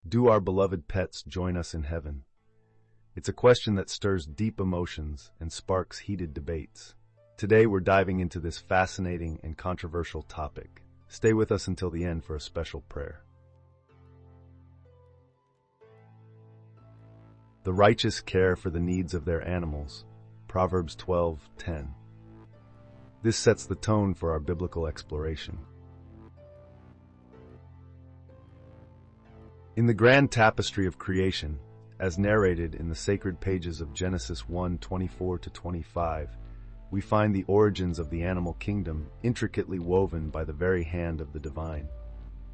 Do our beloved pets join us in heaven? It's a question that stirs deep emotions and sparks heated debates. Today we're diving into this fascinating and controversial topic. Stay with us until the end for a special prayer. The righteous care for the needs of their animals. Proverbs 12:10. This sets the tone for our biblical exploration. In the grand tapestry of creation, as narrated in the sacred pages of Genesis 1:24-25, we find the origins of the animal kingdom intricately woven by the very hand of the divine.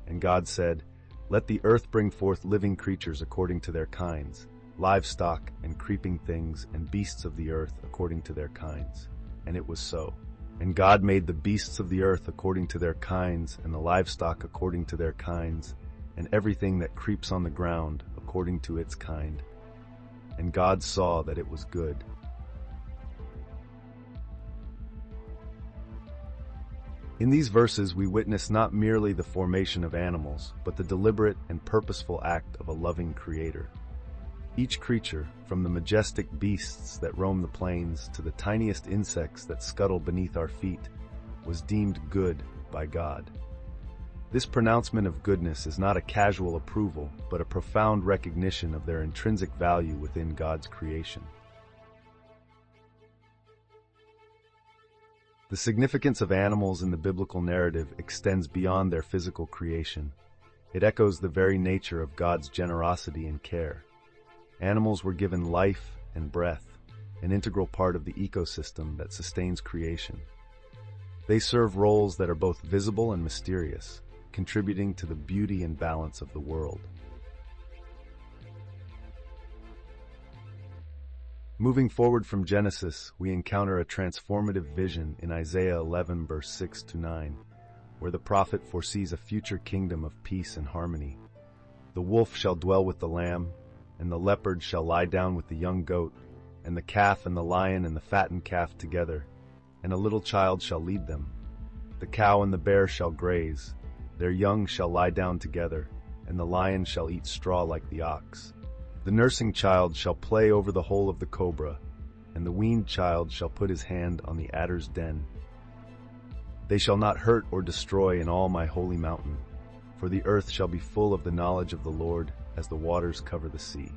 And God said, "Let the earth bring forth living creatures according to their kinds, livestock and creeping things and beasts of the earth according to their kinds." And it was so. And God made the beasts of the earth according to their kinds, and the livestock according to their kinds, and everything that creeps on the ground according to its kind. And God saw that it was good. In these verses, we witness not merely the formation of animals, but the deliberate and purposeful act of a loving Creator. Each creature, from the majestic beasts that roam the plains to the tiniest insects that scuttle beneath our feet, was deemed good by God. This pronouncement of goodness is not a casual approval, but a profound recognition of their intrinsic value within God's creation. The significance of animals in the biblical narrative extends beyond their physical creation. It echoes the very nature of God's generosity and care. Animals were given life and breath, an integral part of the ecosystem that sustains creation. They serve roles that are both visible and mysterious, contributing to the beauty and balance of the world. Moving forward from Genesis, we encounter a transformative vision in Isaiah 11 verse 6-9, where the prophet foresees a future kingdom of peace and harmony. The wolf shall dwell with the lamb, and the leopard shall lie down with the young goat, and the calf and the lion and the fattened calf together, and a little child shall lead them. The cow and the bear shall graze, their young shall lie down together, and the lion shall eat straw like the ox. The nursing child shall play over the hole of the cobra, and the weaned child shall put his hand on the adder's den. They shall not hurt or destroy in all my holy mountain, for the earth shall be full of the knowledge of the Lord as the waters cover the sea.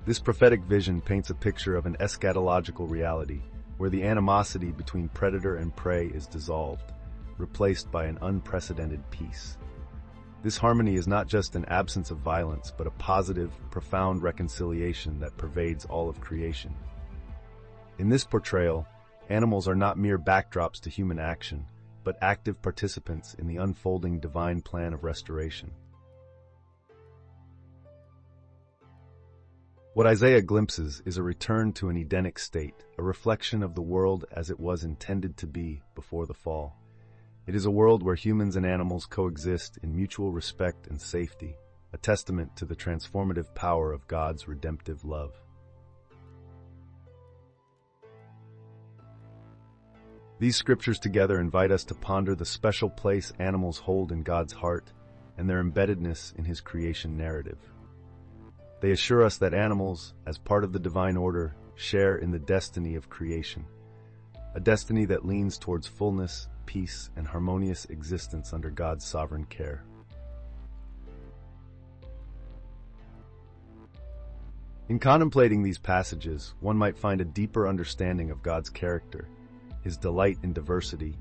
This prophetic vision paints a picture of an eschatological reality, where the animosity between predator and prey is dissolved, replaced by an unprecedented peace. This harmony is not just an absence of violence, but a positive, profound reconciliation that pervades all of creation. In this portrayal, animals are not mere backdrops to human action, but active participants in the unfolding divine plan of restoration. What Isaiah glimpses is a return to an Edenic state, a reflection of the world as it was intended to be before the fall. It is a world where humans and animals coexist in mutual respect and safety, a testament to the transformative power of God's redemptive love. These scriptures together invite us to ponder the special place animals hold in God's heart and their embeddedness in His creation narrative. They assure us that animals, as part of the divine order, share in the destiny of creation, a destiny that leans towards fullness, peace, and harmonious existence under God's sovereign care. In contemplating these passages, one might find a deeper understanding of God's character, His delight in diversity,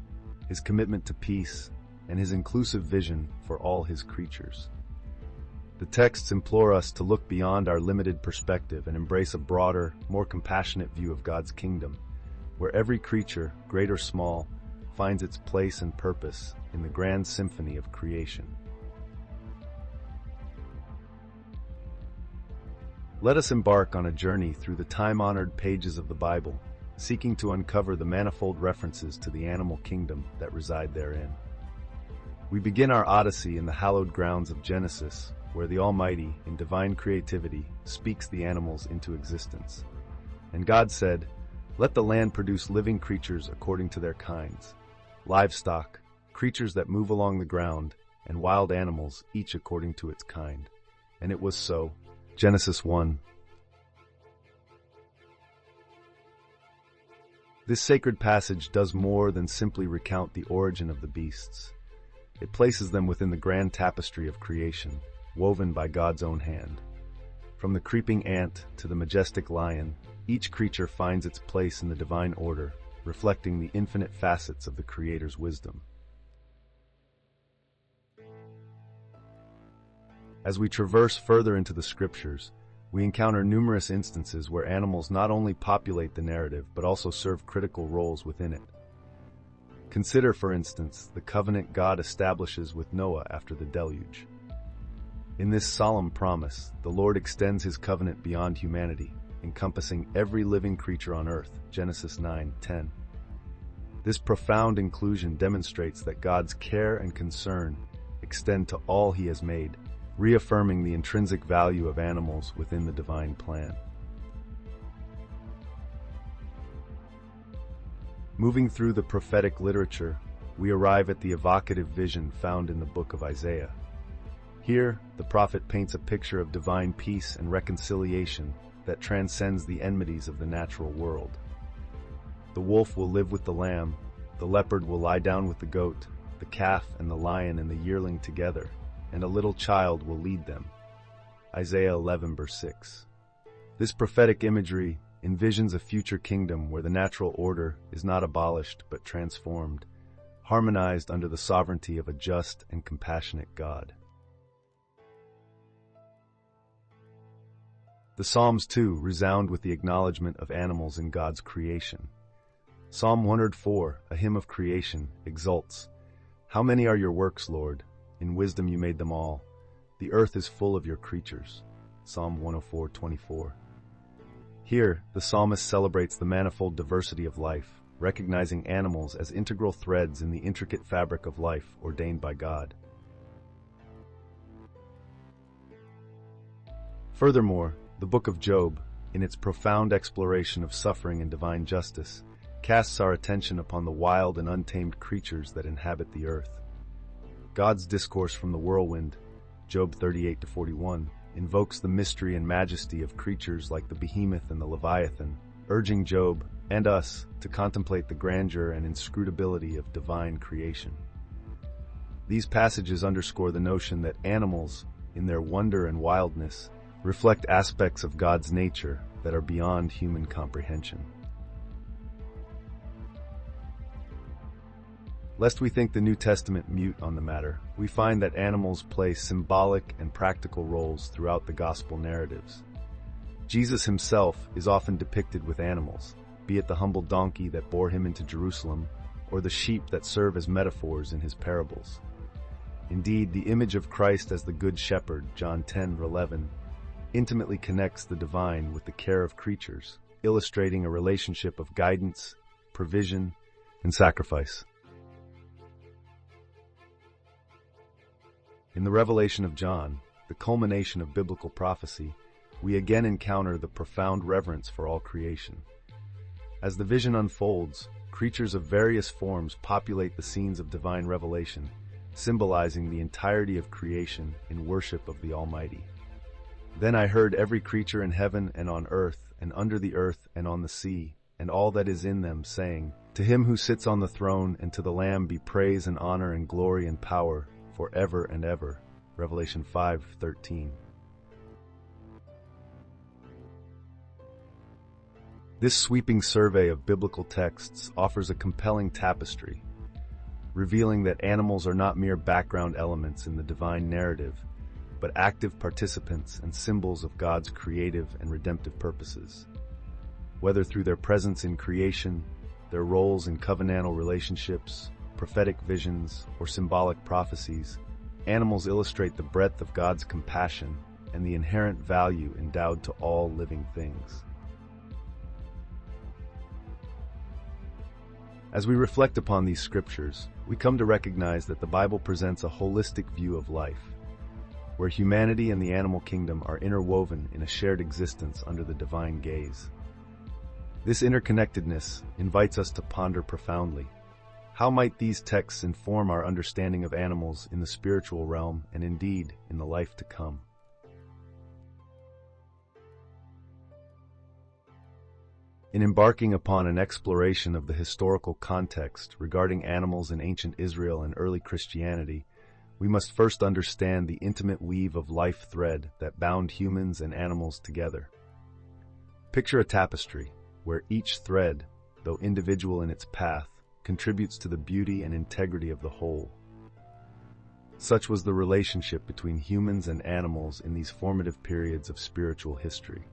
His commitment to peace, and His inclusive vision for all His creatures. The texts implore us to look beyond our limited perspective and embrace a broader, more compassionate view of God's kingdom, where every creature, great or small, finds its place and purpose in the grand symphony of creation. Let us embark on a journey through the time-honored pages of the Bible, seeking to uncover the manifold references to the animal kingdom that reside therein. We begin our odyssey in the hallowed grounds of Genesis, where the Almighty, in divine creativity, speaks the animals into existence. And God said, "Let the land produce living creatures according to their kinds, livestock, creatures that move along the ground, and wild animals, each according to its kind. And it was so. Genesis 1. This sacred passage does more than simply recount the origin of the beasts. It places them within the grand tapestry of creation, woven by God's own hand. From the creeping ant to the majestic lion, each creature finds its place in the divine order, reflecting the infinite facets of the Creator's wisdom. As we traverse further into the scriptures, we encounter numerous instances where animals not only populate the narrative but also serve critical roles within it. Consider, for instance, the covenant God establishes with Noah after the deluge. In this solemn promise, the Lord extends his covenant beyond humanity, encompassing every living creature on earth, Genesis 9:10. This profound inclusion demonstrates that God's care and concern extend to all he has made, reaffirming the intrinsic value of animals within the divine plan. Moving through the prophetic literature, we arrive at the evocative vision found in the book of Isaiah. Here, the prophet paints a picture of divine peace and reconciliation that transcends the enmities of the natural world. The wolf will live with the lamb, the leopard will lie down with the goat, the calf and the lion and the yearling together, and a little child will lead them. Isaiah 11 verse 6. This prophetic imagery envisions a future kingdom where the natural order is not abolished but transformed, harmonized under the sovereignty of a just and compassionate God. The Psalms, too, resound with the acknowledgement of animals in God's creation. Psalm 104, a hymn of creation, exults, "How many are your works, Lord? In wisdom you made them all. The earth is full of your creatures." Psalm 104:24. Here, the psalmist celebrates the manifold diversity of life, recognizing animals as integral threads in the intricate fabric of life ordained by God. Furthermore, the book of Job, in its profound exploration of suffering and divine justice, casts our attention upon the wild and untamed creatures that inhabit the earth. God's discourse from the whirlwind, Job 38-41, invokes the mystery and majesty of creatures like the behemoth and the leviathan, urging Job and us to contemplate the grandeur and inscrutability of divine creation. These passages underscore the notion that animals, in their wonder and wildness, reflect aspects of God's nature that are beyond human comprehension. Lest we think the New Testament mute on the matter, we find that animals play symbolic and practical roles throughout the gospel narratives. Jesus himself is often depicted with animals, be it the humble donkey that bore him into Jerusalem, or the sheep that serve as metaphors in his parables. Indeed, the image of Christ as the Good Shepherd, John 10:11, intimately connects the divine with the care of creatures, illustrating a relationship of guidance, provision, and sacrifice. In the revelation of John, the culmination of biblical prophecy, we again encounter the profound reverence for all creation. As the vision unfolds, creatures of various forms populate the scenes of divine revelation, symbolizing the entirety of creation in worship of the Almighty. Then I heard every creature in heaven and on earth and under the earth and on the sea, and all that is in them, saying, "To him who sits on the throne and to the Lamb be praise and honor and glory and power, forever and ever." Revelation 5:13. This sweeping survey of biblical texts offers a compelling tapestry, revealing that animals are not mere background elements in the divine narrative, but active participants and symbols of God's creative and redemptive purposes. Whether through their presence in creation, their roles in covenantal relationships, prophetic visions, or symbolic prophecies, animals illustrate the breadth of God's compassion and the inherent value endowed to all living things. As we reflect upon these scriptures, we come to recognize that the Bible presents a holistic view of life, where humanity and the animal kingdom are interwoven in a shared existence under the divine gaze. This interconnectedness invites us to ponder profoundly. How might these texts inform our understanding of animals in the spiritual realm and indeed in the life to come? In embarking upon an exploration of the historical context regarding animals in ancient Israel and early Christianity, we must first understand the intimate weave of life thread that bound humans and animals together. Picture a tapestry where each thread, though individual in its path, contributes to the beauty and integrity of the whole. Such was the relationship between humans and animals in these formative periods of spiritual history.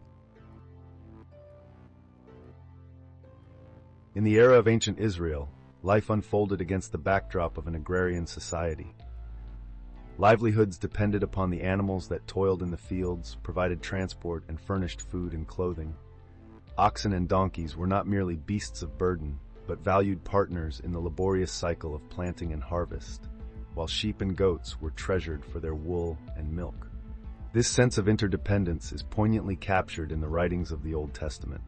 In the era of ancient Israel, life unfolded against the backdrop of an agrarian society. Livelihoods depended upon the animals that toiled in the fields, provided transport, and furnished food and clothing. Oxen and donkeys were not merely beasts of burden, but valued partners in the laborious cycle of planting and harvest, while sheep and goats were treasured for their wool and milk. This sense of interdependence is poignantly captured in the writings of the Old Testament.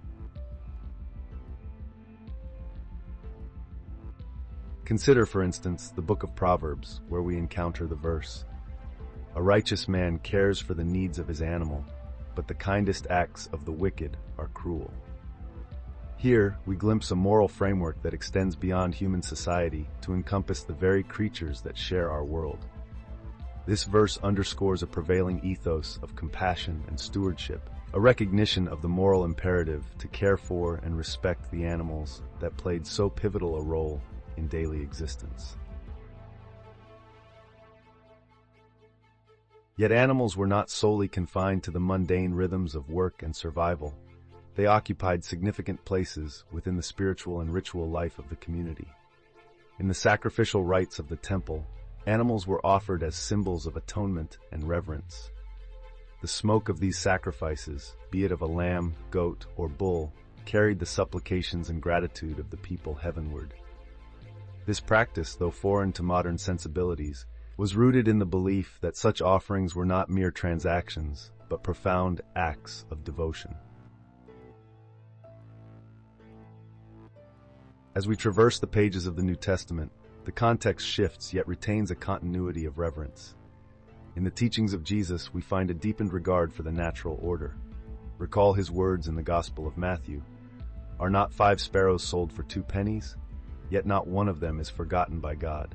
Consider, for instance, the book of Proverbs, where we encounter the verse, "A righteous man cares for the needs of his animal, but the kindest acts of the wicked are cruel." Here, we glimpse a moral framework that extends beyond human society to encompass the very creatures that share our world. This verse underscores a prevailing ethos of compassion and stewardship, a recognition of the moral imperative to care for and respect the animals that played so pivotal a role in daily existence. Yet animals were not solely confined to the mundane rhythms of work and survival. They occupied significant places within the spiritual and ritual life of the community. In the sacrificial rites of the temple, animals were offered as symbols of atonement and reverence. The smoke of these sacrifices, be it of a lamb, goat, or bull, carried the supplications and gratitude of the people heavenward. This practice, though foreign to modern sensibilities, was rooted in the belief that such offerings were not mere transactions, but profound acts of devotion. As we traverse the pages of the New Testament, the context shifts yet retains a continuity of reverence. In the teachings of Jesus, we find a deepened regard for the natural order. Recall his words in the Gospel of Matthew, "Are not 5 sparrows sold for 2 pennies? Yet not one of them is forgotten by God."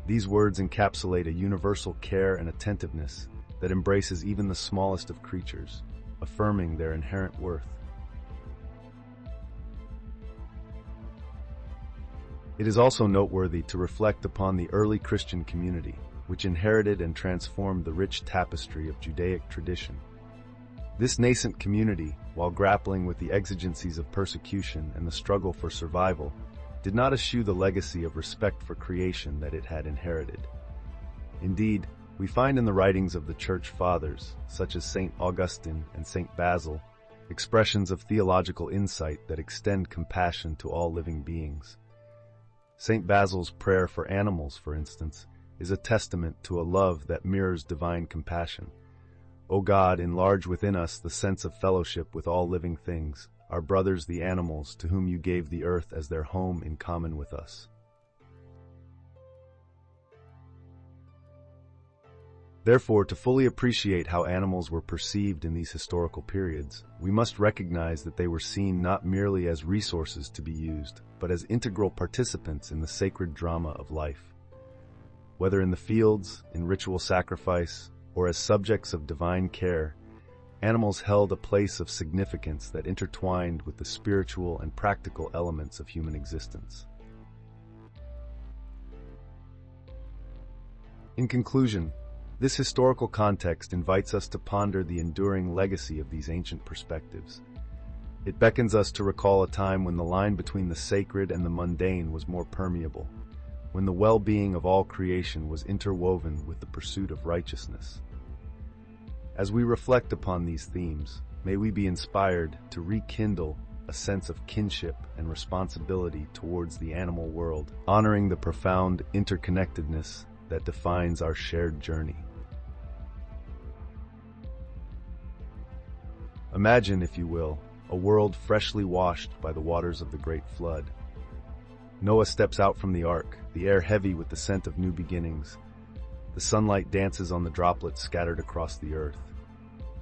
These words encapsulate a universal care and attentiveness that embraces even the smallest of creatures, affirming their inherent worth. It is also noteworthy to reflect upon the early Christian community, which inherited and transformed the rich tapestry of Judaic tradition. This nascent community, while grappling with the exigencies of persecution and the struggle for survival, did not eschew the legacy of respect for creation that it had inherited. Indeed, we find in the writings of the Church Fathers, such as St. Augustine and St. Basil, expressions of theological insight that extend compassion to all living beings. St. Basil's prayer for animals, for instance, is a testament to a love that mirrors divine compassion. O God, enlarge within us the sense of fellowship with all living things, our brothers the animals, to whom you gave the earth as their home in common with us. Therefore, to fully appreciate how animals were perceived in these historical periods, we must recognize that they were seen not merely as resources to be used, but as integral participants in the sacred drama of life. Whether in the fields, in ritual sacrifice, or as subjects of divine care, animals held a place of significance that intertwined with the spiritual and practical elements of human existence. In conclusion, this historical context invites us to ponder the enduring legacy of these ancient perspectives. It beckons us to recall a time when the line between the sacred and the mundane was more permeable, when the well-being of all creation was interwoven with the pursuit of righteousness. As we reflect upon these themes, may we be inspired to rekindle a sense of kinship and responsibility towards the animal world, honoring the profound interconnectedness that defines our shared journey. Imagine, if you will, a world freshly washed by the waters of the Great Flood. Noah steps out from the ark, the air heavy with the scent of new beginnings. The sunlight dances on the droplets scattered across the earth.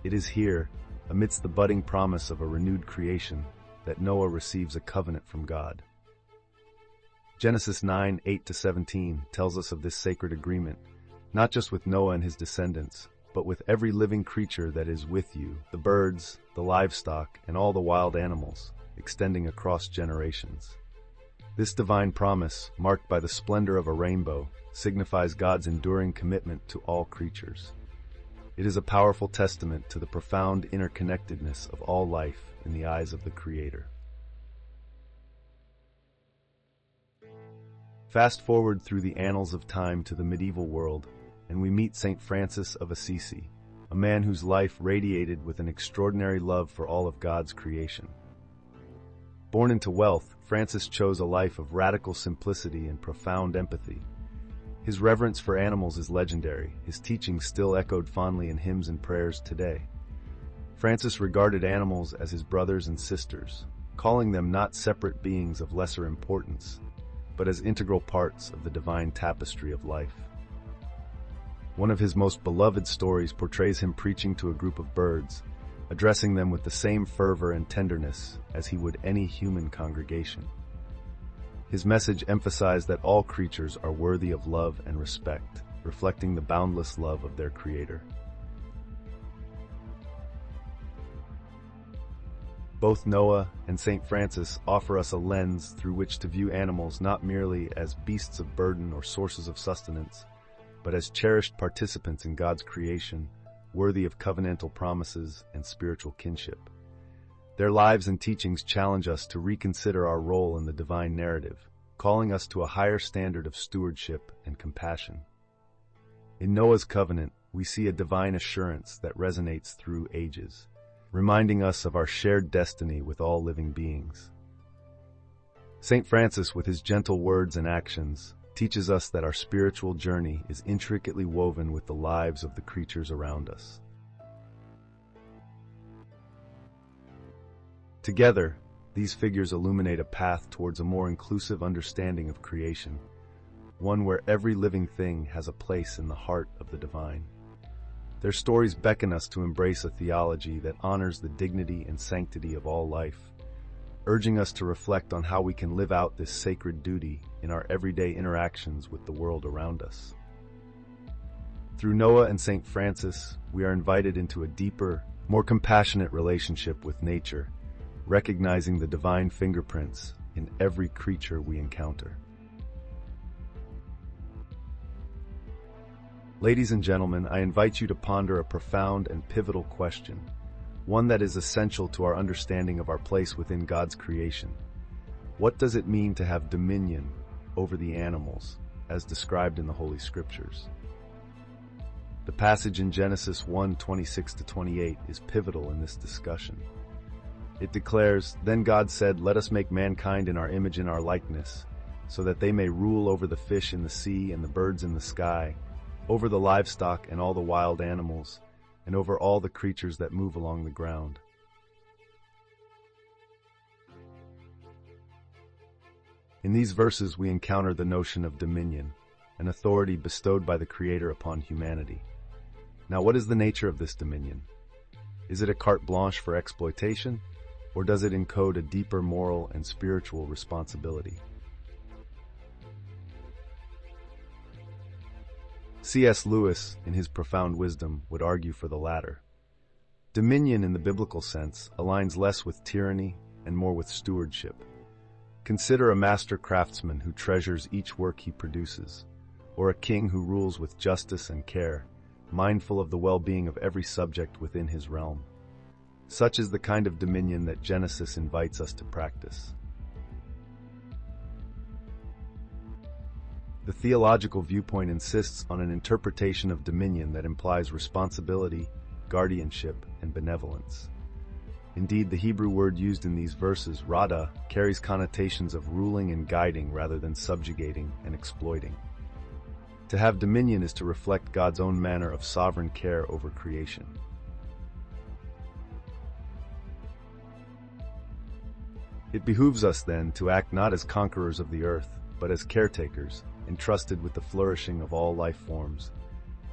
It is here, amidst the budding promise of a renewed creation, that Noah receives a covenant from God. Genesis 9:8-17 tells us of this sacred agreement, not just with Noah and his descendants, but with every living creature that is with you, the birds, the livestock, and all the wild animals, extending across generations. This divine promise, marked by the splendor of a rainbow, signifies God's enduring commitment to all creatures. It is a powerful testament to the profound interconnectedness of all life in the eyes of the Creator. Fast forward through the annals of time to the medieval world, and we meet Saint Francis of Assisi, a man whose life radiated with an extraordinary love for all of God's creation. Born into wealth, Francis chose a life of radical simplicity and profound empathy. His reverence for animals is legendary, his teachings still echoed fondly in hymns and prayers today. Francis regarded animals as his brothers and sisters, calling them not separate beings of lesser importance, but as integral parts of the divine tapestry of life. One of his most beloved stories portrays him preaching to a group of birds, addressing them with the same fervor and tenderness as he would any human congregation. His message emphasized that all creatures are worthy of love and respect, reflecting the boundless love of their Creator. Both Noah and Saint Francis offer us a lens through which to view animals not merely as beasts of burden or sources of sustenance, but as cherished participants in God's creation, worthy of covenantal promises and spiritual kinship. Their lives and teachings challenge us to reconsider our role in the divine narrative, calling us to a higher standard of stewardship and compassion. In Noah's covenant, we see a divine assurance that resonates through ages, reminding us of our shared destiny with all living beings. Saint Francis, with his gentle words and actions, teaches us that our spiritual journey is intricately woven with the lives of the creatures around us. Together, these figures illuminate a path towards a more inclusive understanding of creation, one where every living thing has a place in the heart of the divine. Their stories beckon us to embrace a theology that honors the dignity and sanctity of all life, urging us to reflect on how we can live out this sacred duty in our everyday interactions with the world around us. Through Noah and Saint Francis, we are invited into a deeper, more compassionate relationship with nature, recognizing the divine fingerprints in every creature we encounter. Ladies and gentlemen, I invite you to ponder a profound and pivotal question, one that is essential to our understanding of our place within God's creation. What does it mean to have dominion over the animals, as described in the Holy Scriptures? The passage in Genesis 1:26-28 is pivotal in this discussion. It declares, "Then God said, 'Let us make mankind in our image and our likeness, so that they may rule over the fish in the sea and the birds in the sky, over the livestock and all the wild animals, and over all the creatures that move along the ground.'" In these verses, we encounter the notion of dominion, an authority bestowed by the Creator upon humanity. Now, what is the nature of this dominion? Is it a carte blanche for exploitation, or does it encode a deeper moral and spiritual responsibility? C.S. Lewis, in his profound wisdom, would argue for the latter. Dominion in the biblical sense aligns less with tyranny and more with stewardship. Consider a master craftsman who treasures each work he produces, or a king who rules with justice and care, mindful of the well-being of every subject within his realm. Such is the kind of dominion that Genesis invites us to practice. The theological viewpoint insists on an interpretation of dominion that implies responsibility, guardianship, and benevolence. Indeed, the Hebrew word used in these verses, rada, carries connotations of ruling and guiding rather than subjugating and exploiting. To have dominion is to reflect God's own manner of sovereign care over creation. It behooves us, then, to act not as conquerors of the earth, but as caretakers, entrusted with the flourishing of all life forms.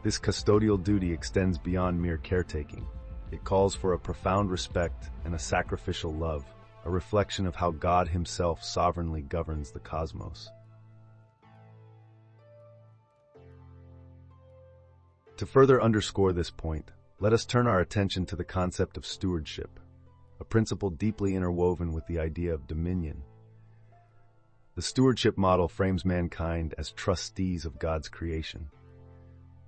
This custodial duty extends beyond mere caretaking. It calls for a profound respect and a sacrificial love, a reflection of how God Himself sovereignly governs the cosmos. To further underscore this point, let us turn our attention to the concept of stewardship, a principle deeply interwoven with the idea of dominion. The stewardship model frames mankind as trustees of God's creation.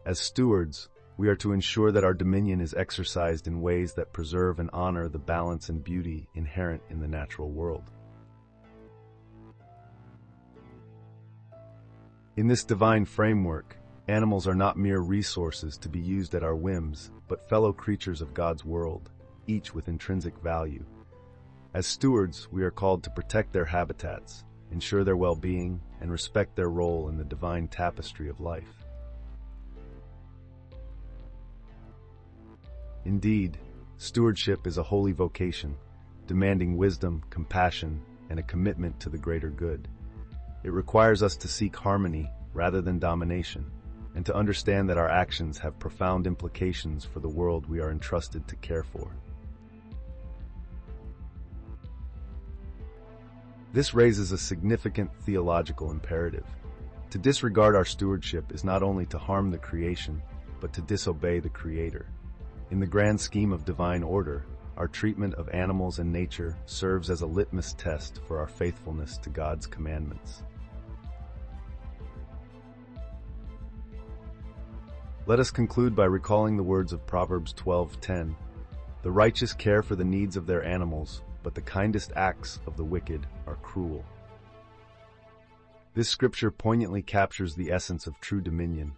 As stewards, we are to ensure that our dominion is exercised in ways that preserve and honor the balance and beauty inherent in the natural world. In this divine framework, animals are not mere resources to be used at our whims, but fellow creatures of God's world, each with intrinsic value. As stewards, we are called to protect their habitats, ensure their well-being, and respect their role in the divine tapestry of life. Indeed, stewardship is a holy vocation, demanding wisdom, compassion, and a commitment to the greater good. It requires us to seek harmony rather than domination, and to understand that our actions have profound implications for the world we are entrusted to care for. This raises a significant theological imperative. To disregard our stewardship is not only to harm the creation, but to disobey the Creator. In the grand scheme of divine order, our treatment of animals and nature serves as a litmus test for our faithfulness to God's commandments. Let us conclude by recalling the words of Proverbs 12:10. The righteous care for the needs of their animals, but the kindest acts of the wicked are cruel. This scripture poignantly captures the essence of true dominion.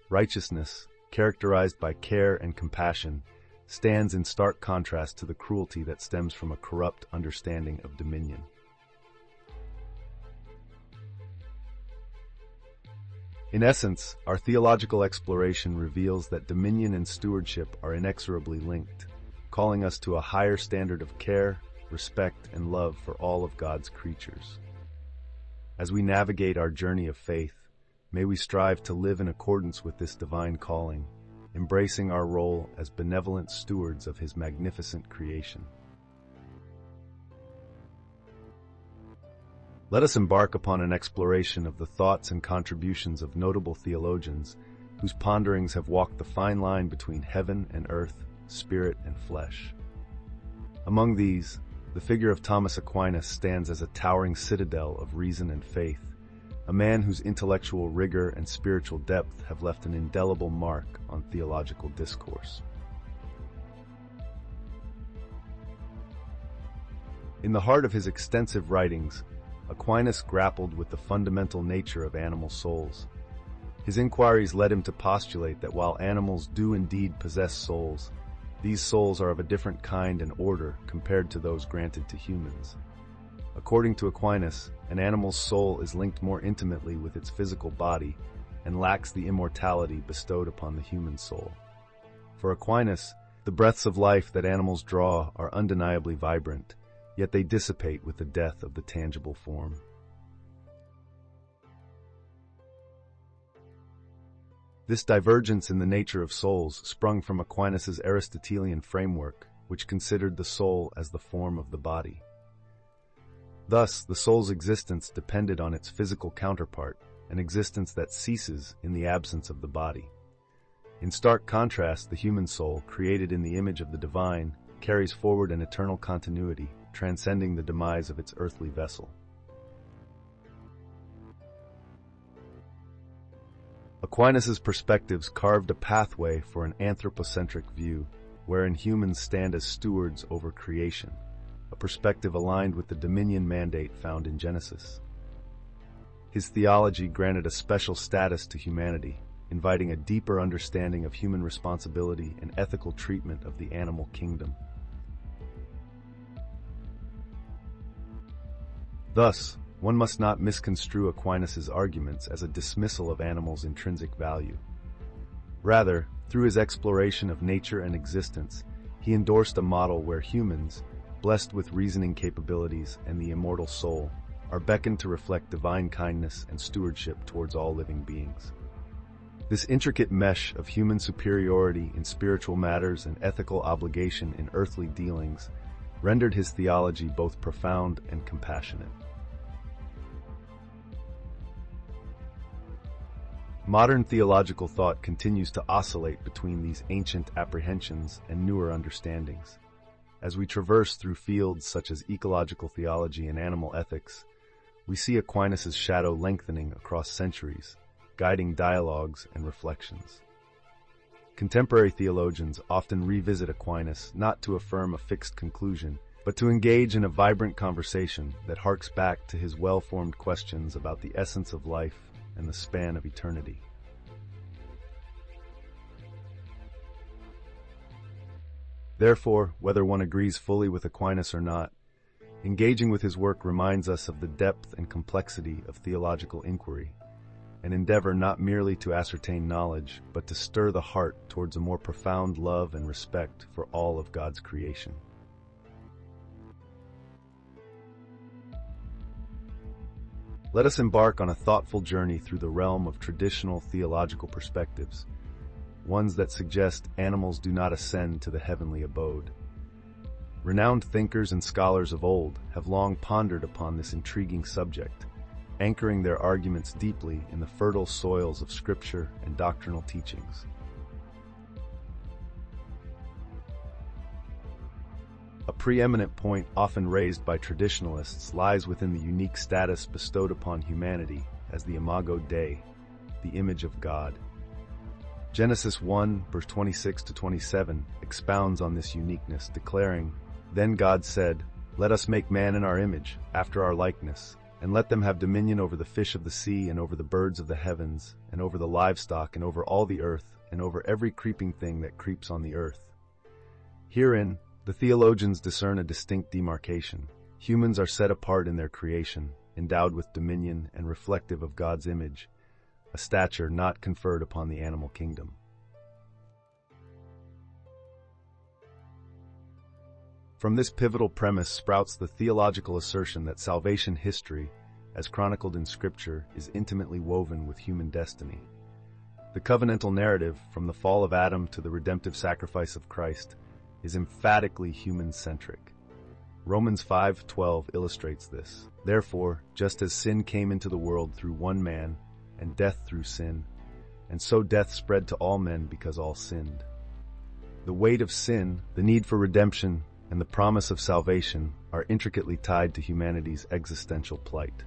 Righteousness, characterized by care and compassion, stands in stark contrast to the cruelty that stems from a corrupt understanding of dominion. In essence, our theological exploration reveals that dominion and stewardship are inexorably linked, calling us to a higher standard of care, respect, and love for all of God's creatures. As we navigate our journey of faith, may we strive to live in accordance with this divine calling, embracing our role as benevolent stewards of His magnificent creation. Let us embark upon an exploration of the thoughts and contributions of notable theologians whose ponderings have walked the fine line between heaven and earth, spirit and flesh. Among these, the figure of Thomas Aquinas stands as a towering citadel of reason and faith, a man whose intellectual rigor and spiritual depth have left an indelible mark on theological discourse. In the heart of his extensive writings, Aquinas grappled with the fundamental nature of animal souls. His inquiries led him to postulate that while animals do indeed possess souls, these souls are of a different kind and order compared to those granted to humans. According to Aquinas, an animal's soul is linked more intimately with its physical body and lacks the immortality bestowed upon the human soul. For Aquinas, the breaths of life that animals draw are undeniably vibrant, yet they dissipate with the death of the tangible form. This divergence in the nature of souls sprung from Aquinas' Aristotelian framework, which considered the soul as the form of the body. Thus, the soul's existence depended on its physical counterpart, an existence that ceases in the absence of the body. In stark contrast, the human soul, created in the image of the divine, carries forward an eternal continuity, transcending the demise of its earthly vessel. Aquinas' perspectives carved a pathway for an anthropocentric view, wherein humans stand as stewards over creation, a perspective aligned with the dominion mandate found in Genesis. His theology granted a special status to humanity, inviting a deeper understanding of human responsibility and ethical treatment of the animal kingdom. Thus, one must not misconstrue Aquinas' arguments as a dismissal of animals' intrinsic value. Rather, through his exploration of nature and existence, he endorsed a model where humans, blessed with reasoning capabilities and the immortal soul, are beckoned to reflect divine kindness and stewardship towards all living beings. This intricate mesh of human superiority in spiritual matters and ethical obligation in earthly dealings rendered his theology both profound and compassionate. Modern theological thought continues to oscillate between these ancient apprehensions and newer understandings. As we traverse through fields such as ecological theology and animal ethics, we see Aquinas' shadow lengthening across centuries, guiding dialogues and reflections. Contemporary theologians often revisit Aquinas not to affirm a fixed conclusion, but to engage in a vibrant conversation that harks back to his well-formed questions about the essence of life and the span of eternity. Therefore, whether one agrees fully with Aquinas or not, engaging with his work reminds us of the depth and complexity of theological inquiry, an endeavor not merely to ascertain knowledge, but to stir the heart towards a more profound love and respect for all of God's creation. Let us embark on a thoughtful journey through the realm of traditional theological perspectives, ones that suggest animals do not ascend to the heavenly abode. Renowned thinkers and scholars of old have long pondered upon this intriguing subject, anchoring their arguments deeply in the fertile soils of Scripture and doctrinal teachings. A preeminent point often raised by traditionalists lies within the unique status bestowed upon humanity as the Imago Dei, the image of God. Genesis 1, verse 26 to 27 expounds on this uniqueness, declaring, "Then God said, 'Let us make man in our image, after our likeness, and let them have dominion over the fish of the sea, and over the birds of the heavens, and over the livestock, and over all the earth, and over every creeping thing that creeps on the earth.'" Herein, the theologians discern a distinct demarcation. Humans are set apart in their creation, endowed with dominion and reflective of God's image, a stature not conferred upon the animal kingdom. From this pivotal premise sprouts the theological assertion that salvation history, as chronicled in Scripture, is intimately woven with human destiny. The covenantal narrative, from the fall of Adam to the redemptive sacrifice of Christ, is emphatically human-centric. Romans 5:12 illustrates this. "Therefore, just as sin came into the world through one man, and death through sin, and so death spread to all men because all sinned." The weight of sin, the need for redemption, and the promise of salvation are intricately tied to humanity's existential plight.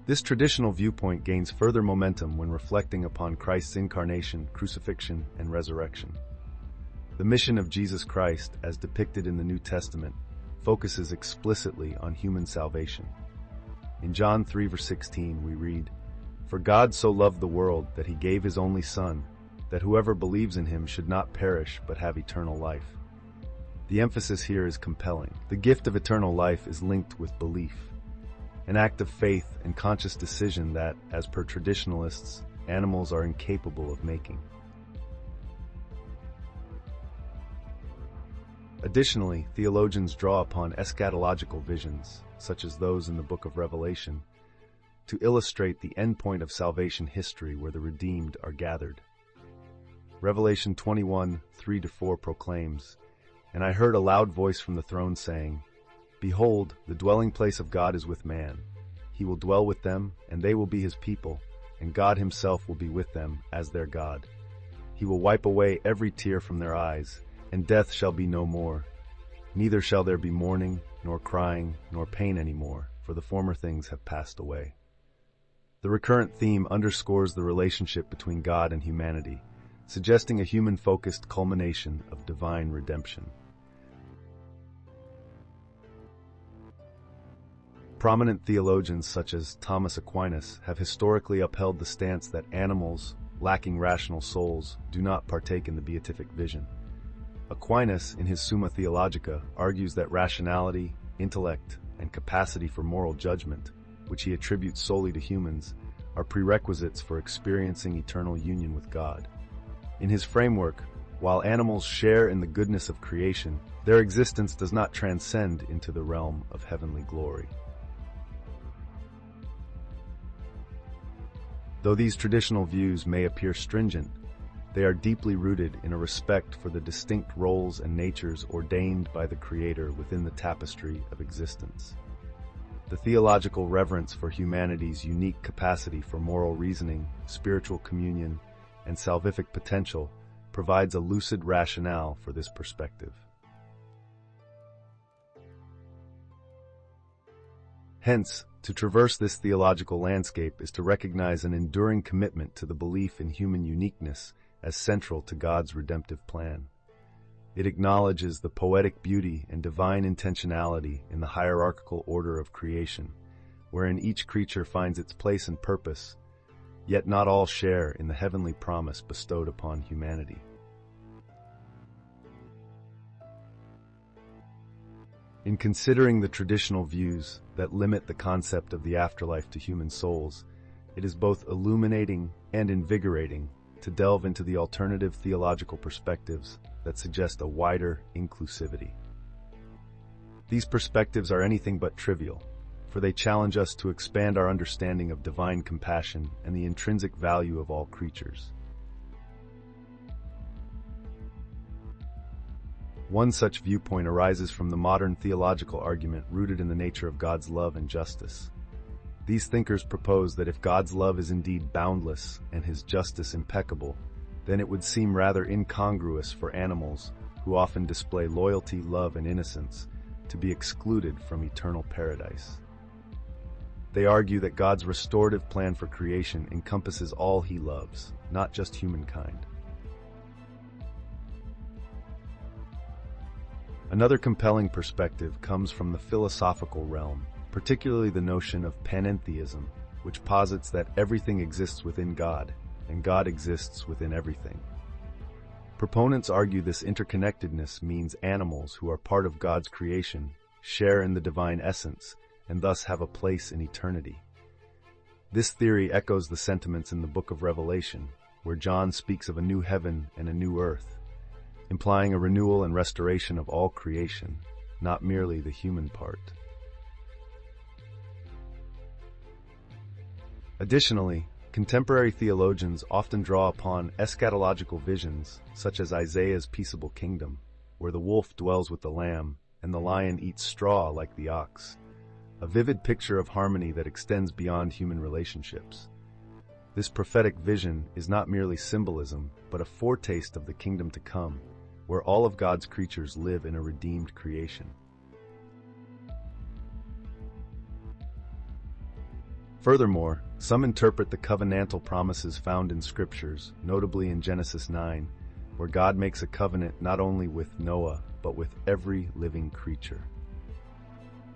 This traditional viewpoint gains further momentum when reflecting upon Christ's incarnation, crucifixion, and resurrection. The mission of Jesus Christ, as depicted in the New Testament, focuses explicitly on human salvation. In John 3, verse 16, we read, "For God so loved the world that he gave his only Son, that whoever believes in him should not perish but have eternal life." The emphasis here is compelling. The gift of eternal life is linked with belief, an act of faith and conscious decision that, as per traditionalists, animals are incapable of making. Additionally, theologians draw upon eschatological visions, such as those in the book of Revelation, to illustrate the endpoint of salvation history where the redeemed are gathered. Revelation 21, 3-4 proclaims, "And I heard a loud voice from the throne saying, 'Behold, the dwelling place of God is with man. He will dwell with them, and they will be his people, and God himself will be with them as their God. He will wipe away every tear from their eyes, and death shall be no more. Neither shall there be mourning, nor crying, nor pain any more, for the former things have passed away.'" The recurrent theme underscores the relationship between God and humanity, suggesting a human-focused culmination of divine redemption. Prominent theologians such as Thomas Aquinas have historically upheld the stance that animals, lacking rational souls, do not partake in the beatific vision. Aquinas, in his Summa Theologica, argues that rationality, intellect, and capacity for moral judgment, which he attributes solely to humans, are prerequisites for experiencing eternal union with God. In his framework, while animals share in the goodness of creation, Their existence does not transcend into the realm of heavenly glory. Though these traditional views may appear stringent, they are deeply rooted in a respect for the distinct roles and natures ordained by the Creator within the tapestry of existence. The theological reverence for humanity's unique capacity for moral reasoning, spiritual communion, and salvific potential provides a lucid rationale for this perspective. Hence, to traverse this theological landscape is to recognize an enduring commitment to the belief in human uniqueness as central to God's redemptive plan. It acknowledges the poetic beauty and divine intentionality in the hierarchical order of creation, wherein each creature finds its place and purpose, yet not all share in the heavenly promise bestowed upon humanity. In considering the traditional views that limit the concept of the afterlife to human souls, it is both illuminating and invigorating to delve into the alternative theological perspectives that suggest a wider inclusivity. These perspectives are anything but trivial, for they challenge us to expand our understanding of divine compassion and the intrinsic value of all creatures. One such viewpoint arises from the modern theological argument rooted in the nature of God's love and justice. These thinkers propose that if God's love is indeed boundless and His justice impeccable, then it would seem rather incongruous for animals, who often display loyalty, love, and innocence, to be excluded from eternal paradise. They argue that God's restorative plan for creation encompasses all He loves, not just humankind. Another compelling perspective comes from the philosophical realm, particularly the notion of panentheism, which posits that everything exists within God, and God exists within everything. Proponents argue this interconnectedness means animals who are part of God's creation share in the divine essence, and thus have a place in eternity. This theory echoes the sentiments in the book of Revelation, where John speaks of a new heaven and a new earth, implying a renewal and restoration of all creation, not merely the human part. Additionally, contemporary theologians often draw upon eschatological visions, such as Isaiah's peaceable kingdom, where the wolf dwells with the lamb and the lion eats straw like the ox, a vivid picture of harmony that extends beyond human relationships. This prophetic vision is not merely symbolism, but a foretaste of the kingdom to come, where all of God's creatures live in a redeemed creation. Furthermore, some interpret the covenantal promises found in scriptures, notably in Genesis 9, where God makes a covenant not only with Noah, but with every living creature.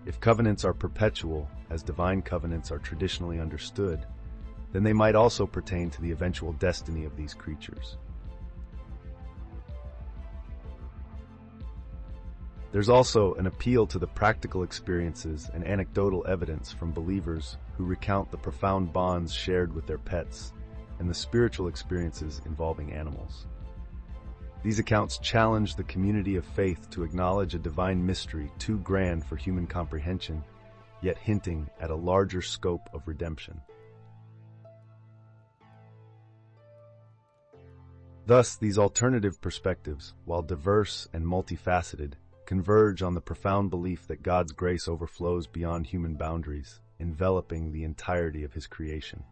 If covenants are perpetual, as divine covenants are traditionally understood, then they might also pertain to the eventual destiny of these creatures. There's also an appeal to the practical experiences and anecdotal evidence from believers who recount the profound bonds shared with their pets and the spiritual experiences involving animals. These accounts challenge the community of faith to acknowledge a divine mystery too grand for human comprehension, yet hinting at a larger scope of redemption. Thus, these alternative perspectives, while diverse and multifaceted, converge on the profound belief that God's grace overflows beyond human boundaries, enveloping the entirety of His creation.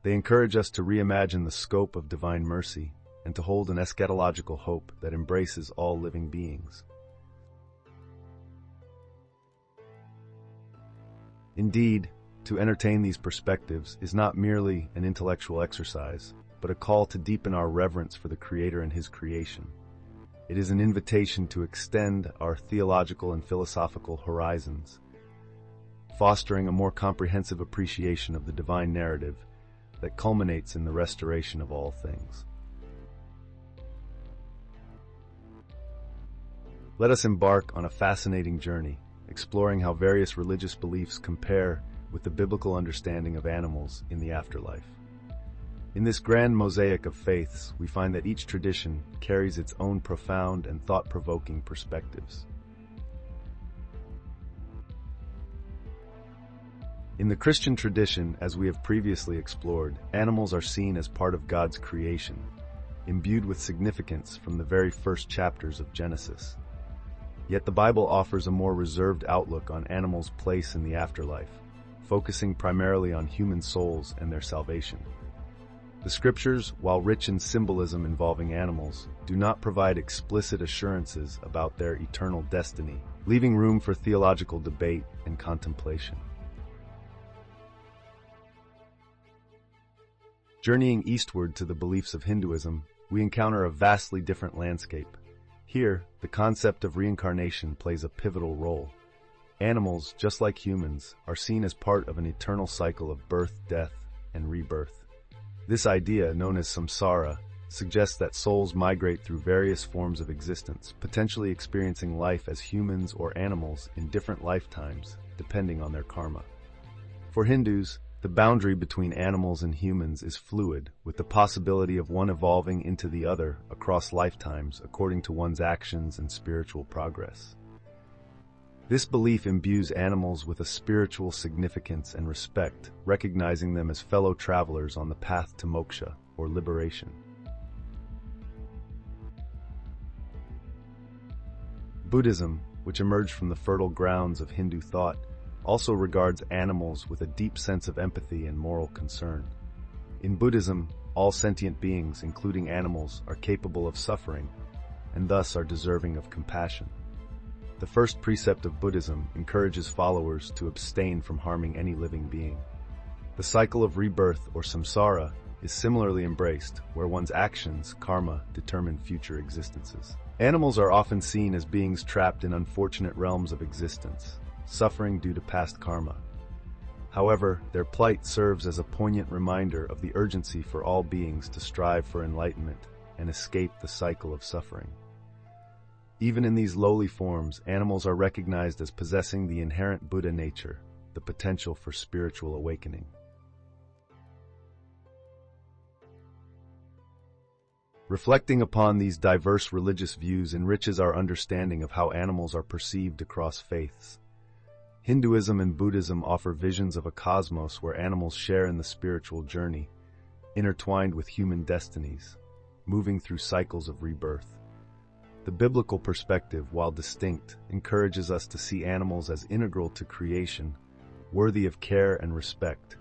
They encourage us to reimagine the scope of divine mercy and to hold an eschatological hope that embraces all living beings. Indeed, to entertain these perspectives is not merely an intellectual exercise, but a call to deepen our reverence for the Creator and His creation. It is an invitation to extend our theological and philosophical horizons, fostering a more comprehensive appreciation of the divine narrative that culminates in the restoration of all things. Let us embark on a fascinating journey, exploring how various religious beliefs compare with the biblical understanding of animals in the afterlife. In this grand mosaic of faiths, we find that each tradition carries its own profound and thought-provoking perspectives. In the Christian tradition, as we have previously explored, animals are seen as part of God's creation, imbued with significance from the very first chapters of Genesis. Yet the Bible offers a more reserved outlook on animals' place in the afterlife, focusing primarily on human souls and their salvation. The scriptures, while rich in symbolism involving animals, do not provide explicit assurances about their eternal destiny, leaving room for theological debate and contemplation. Journeying eastward to the beliefs of Hinduism, we encounter a vastly different landscape. Here, the concept of reincarnation plays a pivotal role. Animals, just like humans, are seen as part of an eternal cycle of birth, death, and rebirth. This idea, known as samsara, suggests that souls migrate through various forms of existence, potentially experiencing life as humans or animals in different lifetimes, depending on their karma. For Hindus, the boundary between animals and humans is fluid, with the possibility of one evolving into the other across lifetimes according to one's actions and spiritual progress. This belief imbues animals with a spiritual significance and respect, recognizing them as fellow travelers on the path to moksha, or liberation. Buddhism, which emerged from the fertile grounds of Hindu thought, also regards animals with a deep sense of empathy and moral concern. In Buddhism, all sentient beings, including animals, are capable of suffering, and thus are deserving of compassion. The first precept of Buddhism encourages followers to abstain from harming any living being. The cycle of rebirth, or samsara, is similarly embraced, where one's actions, karma, determine future existences. Animals are often seen as beings trapped in unfortunate realms of existence, suffering due to past karma. However, their plight serves as a poignant reminder of the urgency for all beings to strive for enlightenment and escape the cycle of suffering. Even in these lowly forms, animals are recognized as possessing the inherent Buddha nature, the potential for spiritual awakening. Reflecting upon these diverse religious views enriches our understanding of how animals are perceived across faiths. Hinduism and Buddhism offer visions of a cosmos where animals share in the spiritual journey, intertwined with human destinies, moving through cycles of rebirth. The biblical perspective, while distinct, encourages us to see animals as integral to creation, worthy of care and respect,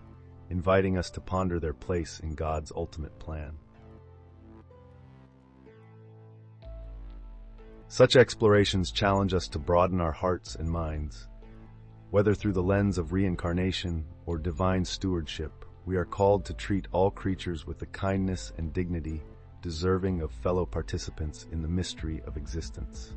inviting us to ponder their place in God's ultimate plan. Such explorations challenge us to broaden our hearts and minds. Whether through the lens of reincarnation or divine stewardship, we are called to treat all creatures with the kindness and dignity deserving of fellow participants in the mystery of existence.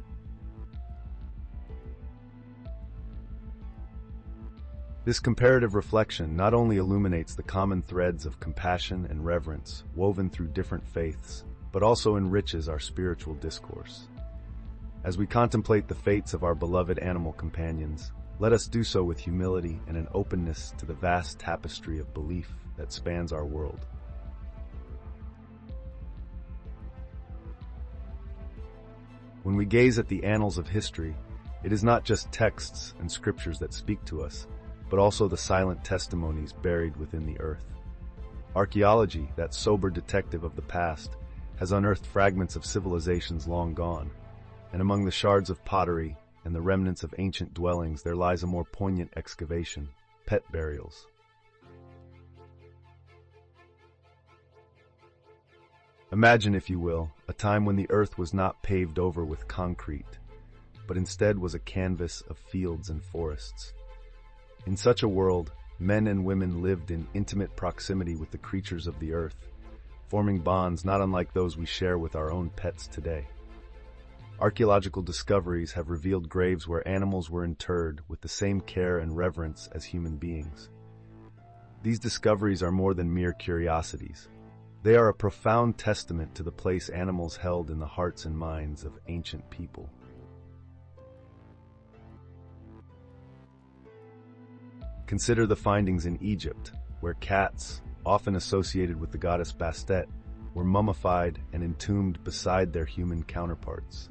This comparative reflection not only illuminates the common threads of compassion and reverence woven through different faiths, but also enriches our spiritual discourse. As we contemplate the fates of our beloved animal companions, let us do so with humility and an openness to the vast tapestry of belief that spans our world. When we gaze at the annals of history, it is not just texts and scriptures that speak to us, but also the silent testimonies buried within the earth. Archaeology, that sober detective of the past, has unearthed fragments of civilizations long gone, and among the shards of pottery and the remnants of ancient dwellings there lies a more poignant excavation: pet burials. Imagine, if you will, a time when the earth was not paved over with concrete, but instead was a canvas of fields and forests. In such a world, men and women lived in intimate proximity with the creatures of the earth, forming bonds not unlike those we share with our own pets today. Archaeological discoveries have revealed graves where animals were interred with the same care and reverence as human beings. These discoveries are more than mere curiosities. They are a profound testament to the place animals held in the hearts and minds of ancient people. Consider the findings in Egypt, where cats, often associated with the goddess Bastet, were mummified and entombed beside their human counterparts.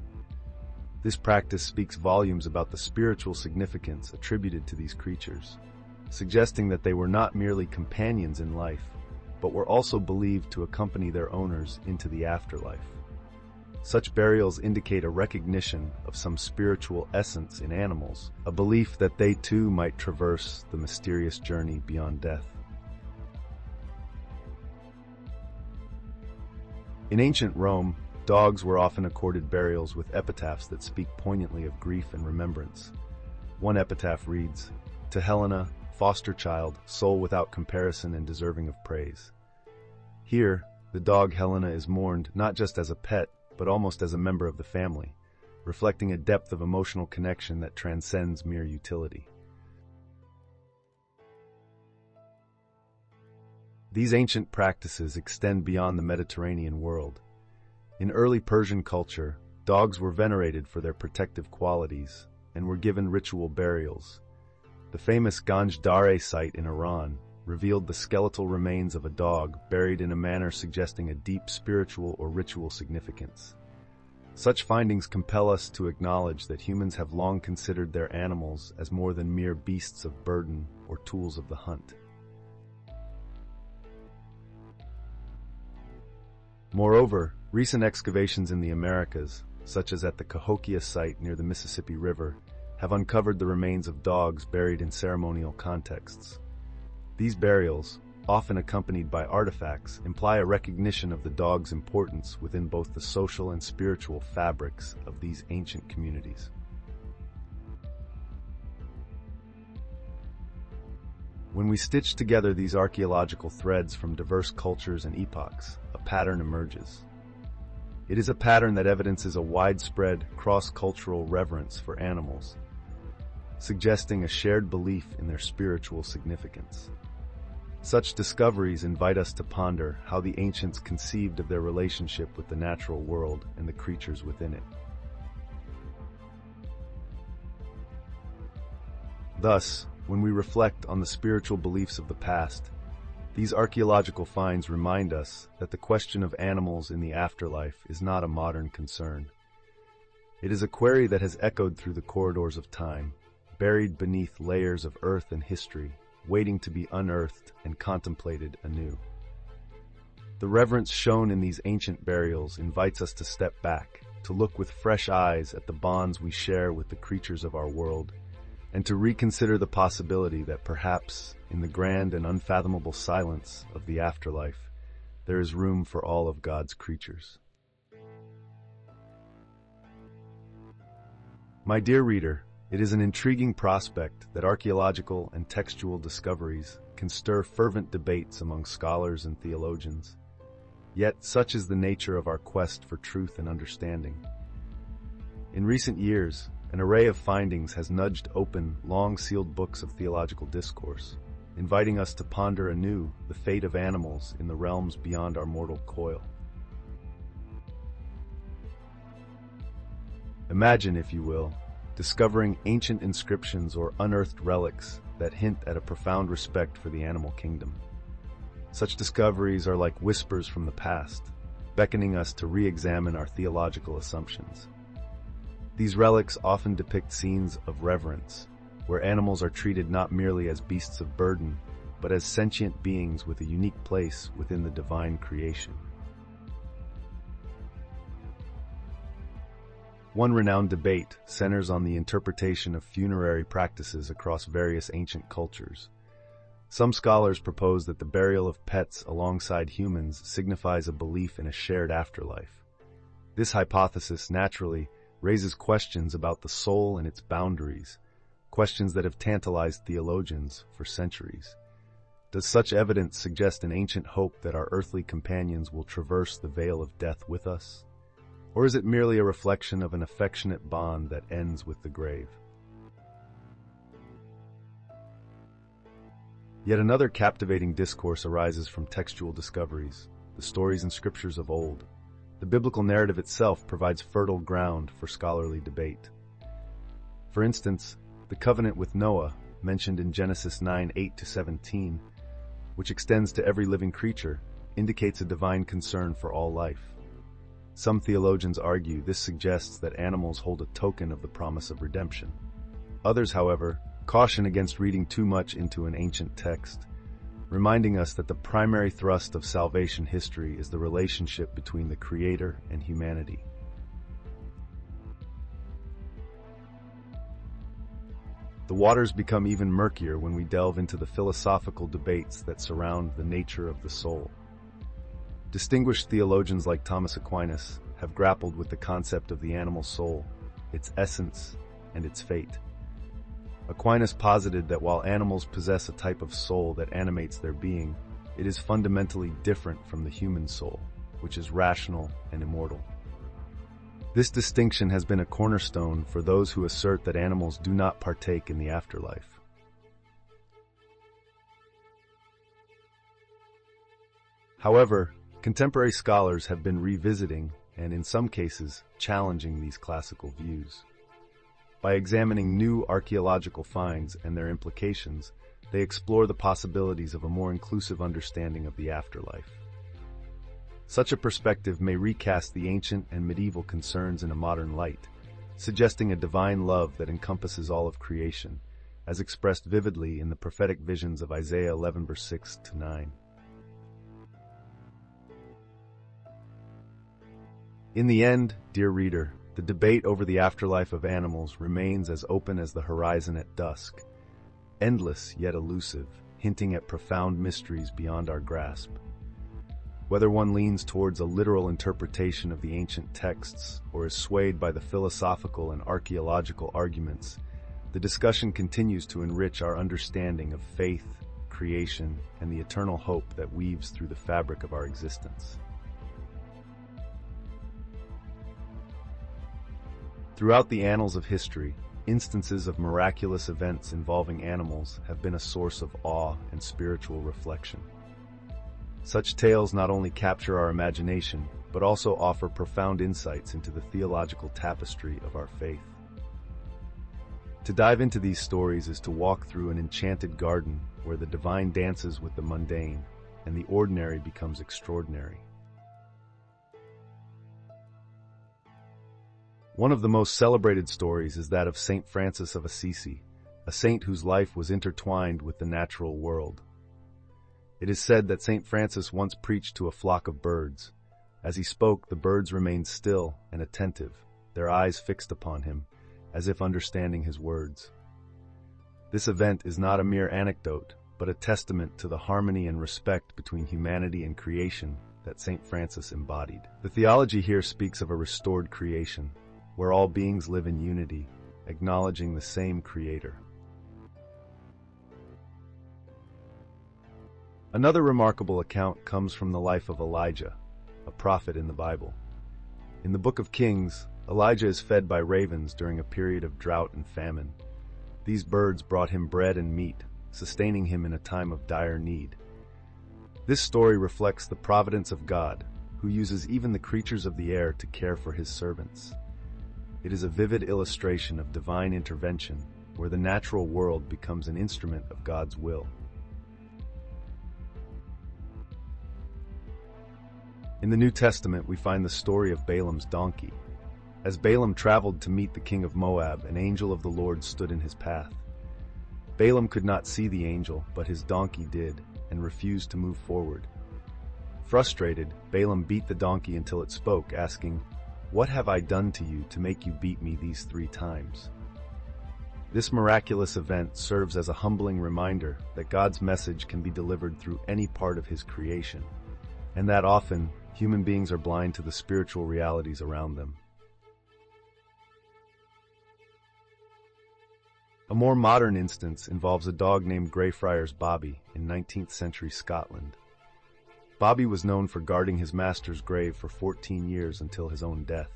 This practice speaks volumes about the spiritual significance attributed to these creatures, suggesting that they were not merely companions in life, but were also believed to accompany their owners into the afterlife. Such burials indicate a recognition of some spiritual essence in animals, a belief that they too might traverse the mysterious journey beyond death. In ancient Rome, dogs were often accorded burials with epitaphs that speak poignantly of grief and remembrance. One epitaph reads, "To Helena, foster child, soul without comparison and deserving of praise." Here, the dog Helena is mourned not just as a pet, but almost as a member of the family, reflecting a depth of emotional connection that transcends mere utility. These ancient practices extend beyond the Mediterranean world. In early Persian culture, dogs were venerated for their protective qualities and were given ritual burials. The famous Ganj Dareh site in Iran revealed the skeletal remains of a dog buried in a manner suggesting a deep spiritual or ritual significance. Such findings compel us to acknowledge that humans have long considered their animals as more than mere beasts of burden or tools of the hunt. Moreover, recent excavations in the Americas, such as at the Cahokia site near the Mississippi River, have uncovered the remains of dogs buried in ceremonial contexts. These burials, often accompanied by artifacts, imply a recognition of the dog's importance within both the social and spiritual fabrics of these ancient communities. When we stitch together these archaeological threads from diverse cultures and epochs, a pattern emerges. It is a pattern that evidences a widespread, cross-cultural reverence for animals, suggesting a shared belief in their spiritual significance. Such discoveries invite us to ponder how the ancients conceived of their relationship with the natural world and the creatures within it. Thus, when we reflect on the spiritual beliefs of the past, these archaeological finds remind us that the question of animals in the afterlife is not a modern concern. It is a query that has echoed through the corridors of time, buried beneath layers of earth and history, waiting to be unearthed and contemplated anew. The reverence shown in these ancient burials invites us to step back, to look with fresh eyes at the bonds we share with the creatures of our world, and to reconsider the possibility that perhaps, in the grand and unfathomable silence of the afterlife, there is room for all of God's creatures. My dear reader, it is an intriguing prospect that archaeological and textual discoveries can stir fervent debates among scholars and theologians. Yet such is the nature of our quest for truth and understanding. In recent years, an array of findings has nudged open long-sealed books of theological discourse, inviting us to ponder anew the fate of animals in the realms beyond our mortal coil. Imagine, if you will, discovering ancient inscriptions or unearthed relics that hint at a profound respect for the animal kingdom. Such discoveries are like whispers from the past, beckoning us to re-examine our theological assumptions. These relics often depict scenes of reverence, where animals are treated not merely as beasts of burden, but as sentient beings with a unique place within the divine creation. One renowned debate centers on the interpretation of funerary practices across various ancient cultures. Some scholars propose that the burial of pets alongside humans signifies a belief in a shared afterlife. This hypothesis naturally raises questions about the soul and its boundaries, questions that have tantalized theologians for centuries. Does such evidence suggest an ancient hope that our earthly companions will traverse the veil of death with us? Or is it merely a reflection of an affectionate bond that ends with the grave? Yet another captivating discourse arises from textual discoveries, the stories and scriptures of old. The biblical narrative itself provides fertile ground for scholarly debate. For instance, the covenant with Noah, mentioned in Genesis 9:8-17, which extends to every living creature, indicates a divine concern for all life. Some theologians argue this suggests that animals hold a token of the promise of redemption. Others, however, caution against reading too much into an ancient text, reminding us that the primary thrust of salvation history is the relationship between the Creator and humanity. The waters become even murkier when we delve into the philosophical debates that surround the nature of the soul. Distinguished theologians like Thomas Aquinas have grappled with the concept of the animal soul, its essence, and its fate. Aquinas posited that while animals possess a type of soul that animates their being, it is fundamentally different from the human soul, which is rational and immortal. This distinction has been a cornerstone for those who assert that animals do not partake in the afterlife. However, contemporary scholars have been revisiting and, in some cases, challenging these classical views. By examining new archaeological finds and their implications, they explore the possibilities of a more inclusive understanding of the afterlife. Such a perspective may recast the ancient and medieval concerns in a modern light, suggesting a divine love that encompasses all of creation, as expressed vividly in the prophetic visions of Isaiah 11 verse 6 to 9. In the end, dear reader, the debate over the afterlife of animals remains as open as the horizon at dusk, endless yet elusive, hinting at profound mysteries beyond our grasp. Whether one leans towards a literal interpretation of the ancient texts or is swayed by the philosophical and archaeological arguments, the discussion continues to enrich our understanding of faith, creation, and the eternal hope that weaves through the fabric of our existence. Throughout the annals of history, instances of miraculous events involving animals have been a source of awe and spiritual reflection. Such tales not only capture our imagination, but also offer profound insights into the theological tapestry of our faith. To dive into these stories is to walk through an enchanted garden where the divine dances with the mundane and the ordinary becomes extraordinary. One of the most celebrated stories is that of Saint Francis of Assisi, a saint whose life was intertwined with the natural world. It is said that Saint Francis once preached to a flock of birds. As he spoke, the birds remained still and attentive, their eyes fixed upon him, as if understanding his words. This event is not a mere anecdote, but a testament to the harmony and respect between humanity and creation that Saint Francis embodied. The theology here speaks of a restored creation, where all beings live in unity, acknowledging the same Creator. Another remarkable account comes from the life of Elijah, a prophet in the Bible. In the Book of Kings, Elijah is fed by ravens during a period of drought and famine. These birds brought him bread and meat, sustaining him in a time of dire need. This story reflects the providence of God, who uses even the creatures of the air to care for his servants. It is a vivid illustration of divine intervention, where the natural world becomes an instrument of God's will. In the New Testament, we find the story of Balaam's donkey. As Balaam traveled to meet the king of Moab, an angel of the Lord stood in his path. Balaam could not see the angel, but his donkey did, and refused to move forward. Frustrated, Balaam beat the donkey until it spoke, asking, "What have I done to you to make you beat me these 3 times?" This miraculous event serves as a humbling reminder that God's message can be delivered through any part of his creation, and that often, human beings are blind to the spiritual realities around them. A more modern instance involves a dog named Greyfriars Bobby in 19th century Scotland. Bobby was known for guarding his master's grave for 14 years until his own death.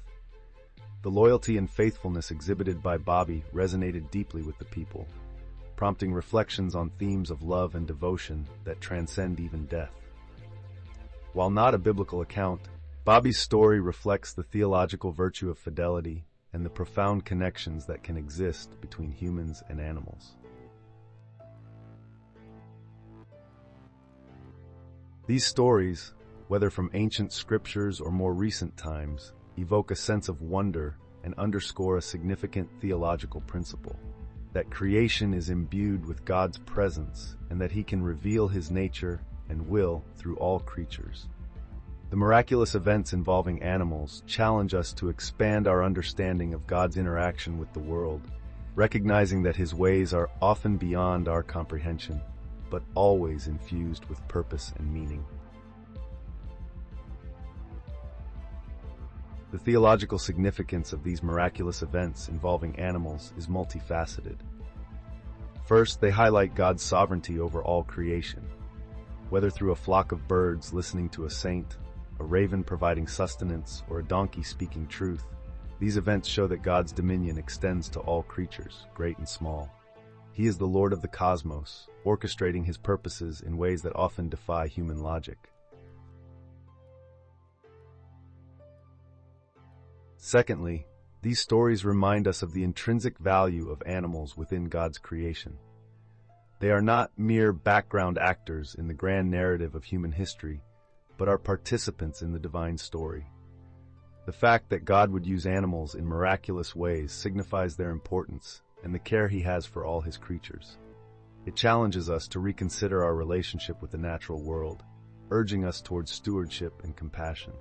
The loyalty and faithfulness exhibited by Bobby resonated deeply with the people, prompting reflections on themes of love and devotion that transcend even death. While not a biblical account, Bobby's story reflects the theological virtue of fidelity and the profound connections that can exist between humans and animals. These stories, whether from ancient scriptures or more recent times, evoke a sense of wonder and underscore a significant theological principle: that creation is imbued with God's presence and that He can reveal His nature and will through all creatures. The miraculous events involving animals challenge us to expand our understanding of God's interaction with the world, recognizing that His ways are often beyond our comprehension, but always infused with purpose and meaning. The theological significance of these miraculous events involving animals is multifaceted. First, they highlight God's sovereignty over all creation. Whether through a flock of birds listening to a saint, a raven providing sustenance, or a donkey speaking truth, these events show that God's dominion extends to all creatures, great and small. He is the Lord of the cosmos, orchestrating His purposes in ways that often defy human logic. Secondly, these stories remind us of the intrinsic value of animals within God's creation. They are not mere background actors in the grand narrative of human history, but are participants in the divine story. The fact that God would use animals in miraculous ways signifies their importance and the care He has for all His creatures. It challenges us to reconsider our relationship with the natural world, urging us towards stewardship and compassion.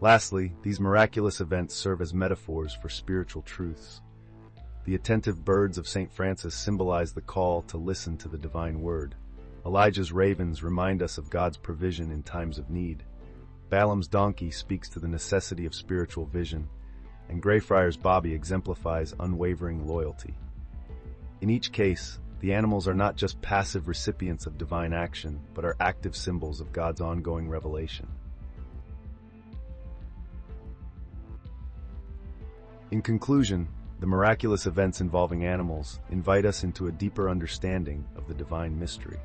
Lastly, these miraculous events serve as metaphors for spiritual truths. The attentive birds of St. Francis symbolize the call to listen to the divine word. Elijah's ravens remind us of God's provision in times of need. Balaam's donkey speaks to the necessity of spiritual vision, and Greyfriars Bobby exemplifies unwavering loyalty. In each case, the animals are not just passive recipients of divine action, but are active symbols of God's ongoing revelation. In conclusion, the miraculous events involving animals invite us into a deeper understanding of the divine mystery.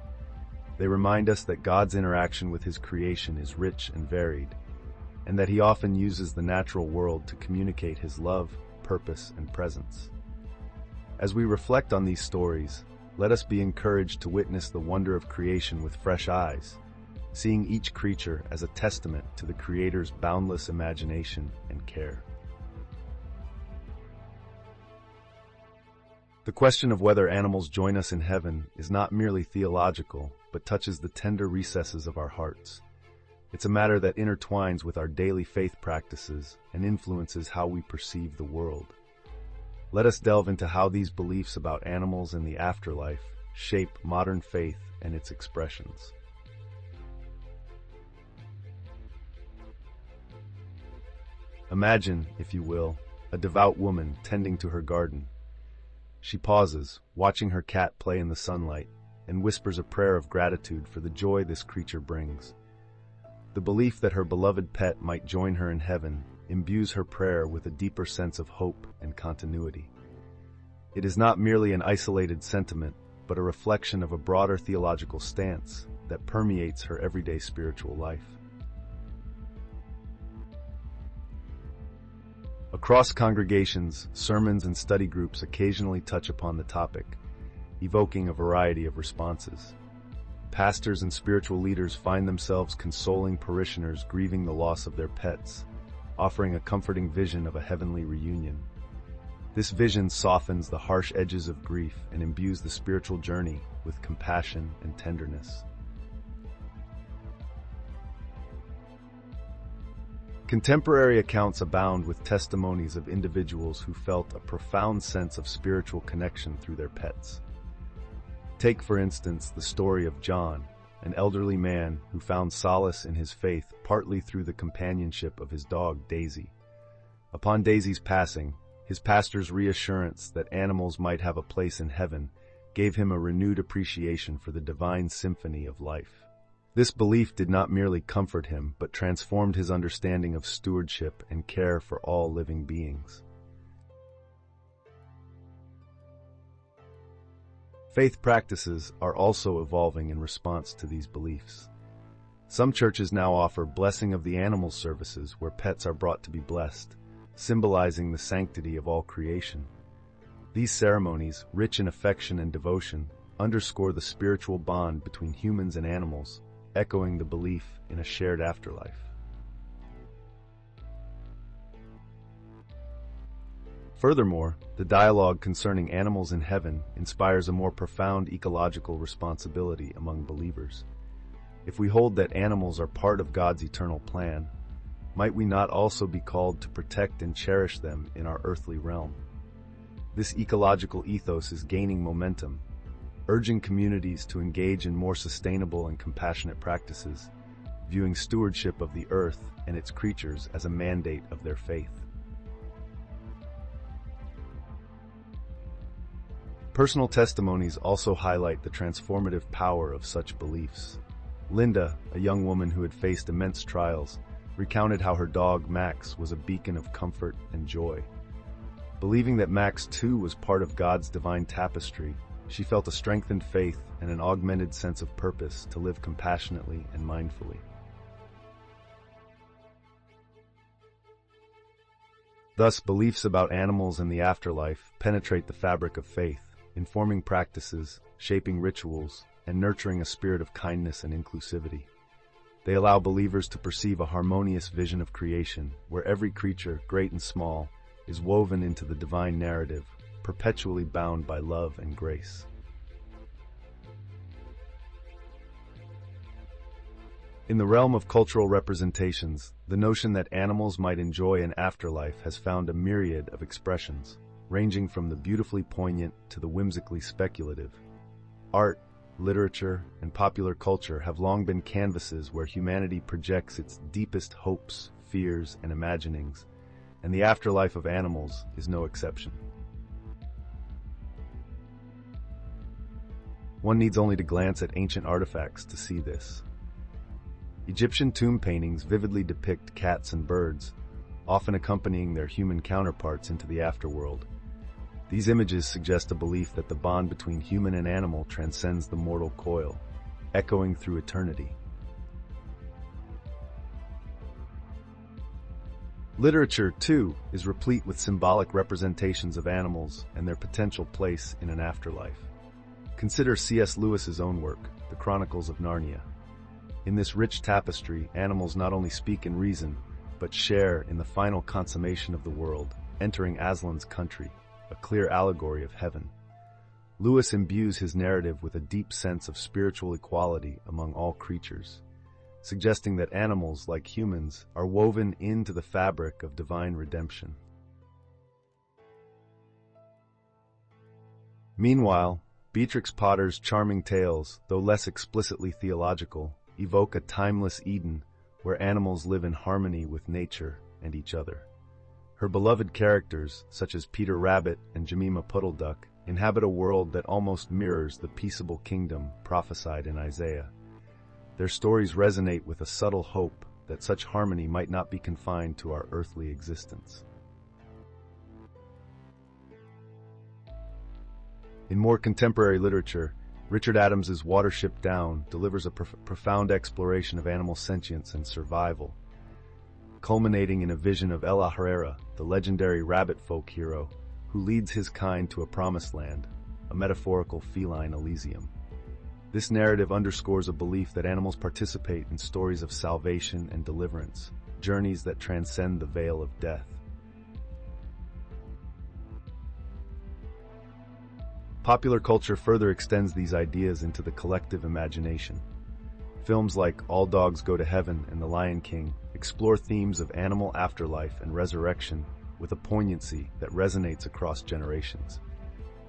They remind us that God's interaction with His creation is rich and varied, and that He often uses the natural world to communicate His love, purpose, and presence. As we reflect on these stories, let us be encouraged to witness the wonder of creation with fresh eyes, seeing each creature as a testament to the Creator's boundless imagination and care. The question of whether animals join us in heaven is not merely theological, but touches the tender recesses of our hearts. It's a matter that intertwines with our daily faith practices and influences how we perceive the world. Let us delve into how these beliefs about animals and the afterlife shape modern faith and its expressions. Imagine, if you will, a devout woman tending to her garden. She pauses, watching her cat play in the sunlight, and whispers a prayer of gratitude for the joy this creature brings. The belief that her beloved pet might join her in heaven imbues her prayer with a deeper sense of hope and continuity. It is not merely an isolated sentiment, but a reflection of a broader theological stance that permeates her everyday spiritual life. Across congregations, sermons and study groups occasionally touch upon the topic, evoking a variety of responses. Pastors and spiritual leaders find themselves consoling parishioners grieving the loss of their pets, offering a comforting vision of a heavenly reunion. This vision softens the harsh edges of grief and imbues the spiritual journey with compassion and tenderness. Contemporary accounts abound with testimonies of individuals who felt a profound sense of spiritual connection through their pets. Take, for instance, the story of John, an elderly man who found solace in his faith partly through the companionship of his dog, Daisy. Upon Daisy's passing, his pastor's reassurance that animals might have a place in heaven gave him a renewed appreciation for the divine symphony of life. This belief did not merely comfort him, but transformed his understanding of stewardship and care for all living beings. Faith practices are also evolving in response to these beliefs. Some churches now offer blessing of the animals services where pets are brought to be blessed, symbolizing the sanctity of all creation. These ceremonies, rich in affection and devotion, underscore the spiritual bond between humans and animals, echoing the belief in a shared afterlife. Furthermore, the dialogue concerning animals in heaven inspires a more profound ecological responsibility among believers. If we hold that animals are part of God's eternal plan, might we not also be called to protect and cherish them in our earthly realm? This ecological ethos is gaining momentum, urging communities to engage in more sustainable and compassionate practices, viewing stewardship of the earth and its creatures as a mandate of their faith. Personal testimonies also highlight the transformative power of such beliefs. Linda, a young woman who had faced immense trials, recounted how her dog Max was a beacon of comfort and joy. Believing that Max too was part of God's divine tapestry, she felt a strengthened faith and an augmented sense of purpose to live compassionately and mindfully. Thus, beliefs about animals and the afterlife penetrate the fabric of faith, informing practices, shaping rituals, and nurturing a spirit of kindness and inclusivity. They allow believers to perceive a harmonious vision of creation, where every creature, great and small, is woven into the divine narrative, perpetually bound by love and grace. In the realm of cultural representations, the notion that animals might enjoy an afterlife has found a myriad of expressions, ranging from the beautifully poignant to the whimsically speculative. Art, literature, and popular culture have long been canvases where humanity projects its deepest hopes, fears, and imaginings, and the afterlife of animals is no exception. One needs only to glance at ancient artifacts to see this. Egyptian tomb paintings vividly depict cats and birds, often accompanying their human counterparts into the afterworld. These images suggest a belief that the bond between human and animal transcends the mortal coil, echoing through eternity. Literature, too, is replete with symbolic representations of animals and their potential place in an afterlife. Consider C.S. Lewis's own work, The Chronicles of Narnia. In this rich tapestry, animals not only speak and reason, but share in the final consummation of the world, entering Aslan's country, a clear allegory of heaven. Lewis imbues his narrative with a deep sense of spiritual equality among all creatures, suggesting that animals, like humans, are woven into the fabric of divine redemption. Meanwhile, Beatrix Potter's charming tales, though less explicitly theological, evoke a timeless Eden where animals live in harmony with nature and each other. Her beloved characters, such as Peter Rabbit and Jemima Puddleduck, inhabit a world that almost mirrors the peaceable kingdom prophesied in Isaiah. Their stories resonate with a subtle hope that such harmony might not be confined to our earthly existence. In more contemporary literature, Richard Adams's Watership Down delivers a profound exploration of animal sentience and survival, culminating in a vision of Ella Herrera, the legendary rabbit folk hero, who leads his kind to a promised land, a metaphorical feline Elysium. This narrative underscores a belief that animals participate in stories of salvation and deliverance, journeys that transcend the veil of death. Popular culture further extends these ideas into the collective imagination. Films like All Dogs Go to Heaven and The Lion King explore themes of animal afterlife and resurrection with a poignancy that resonates across generations.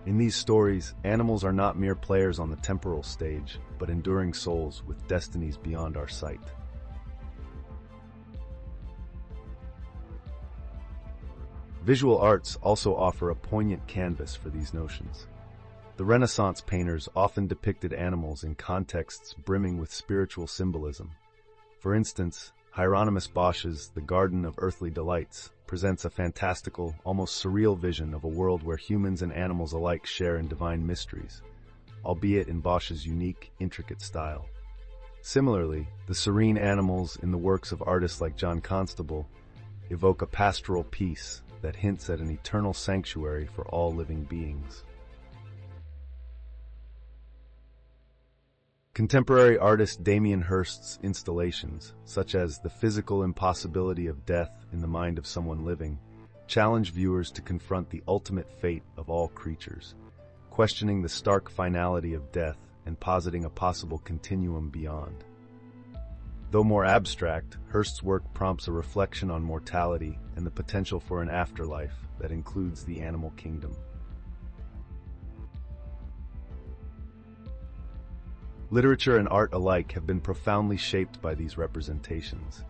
In these stories, animals are not mere players on the temporal stage, but enduring souls with destinies beyond our sight. Visual arts also offer a poignant canvas for these notions. The Renaissance painters often depicted animals in contexts brimming with spiritual symbolism. For instance, Hieronymus Bosch's The Garden of Earthly Delights presents a fantastical, almost surreal vision of a world where humans and animals alike share in divine mysteries, albeit in Bosch's unique, intricate style. Similarly, the serene animals in the works of artists like John Constable evoke a pastoral peace that hints at an eternal sanctuary for all living beings. Contemporary artist Damien Hirst's installations, such as The Physical Impossibility of Death in the Mind of Someone Living, challenge viewers to confront the ultimate fate of all creatures, questioning the stark finality of death and positing a possible continuum beyond. Though more abstract, Hirst's work prompts a reflection on mortality and the potential for an afterlife that includes the animal kingdom. Literature and art alike have been profoundly shaped by these representations,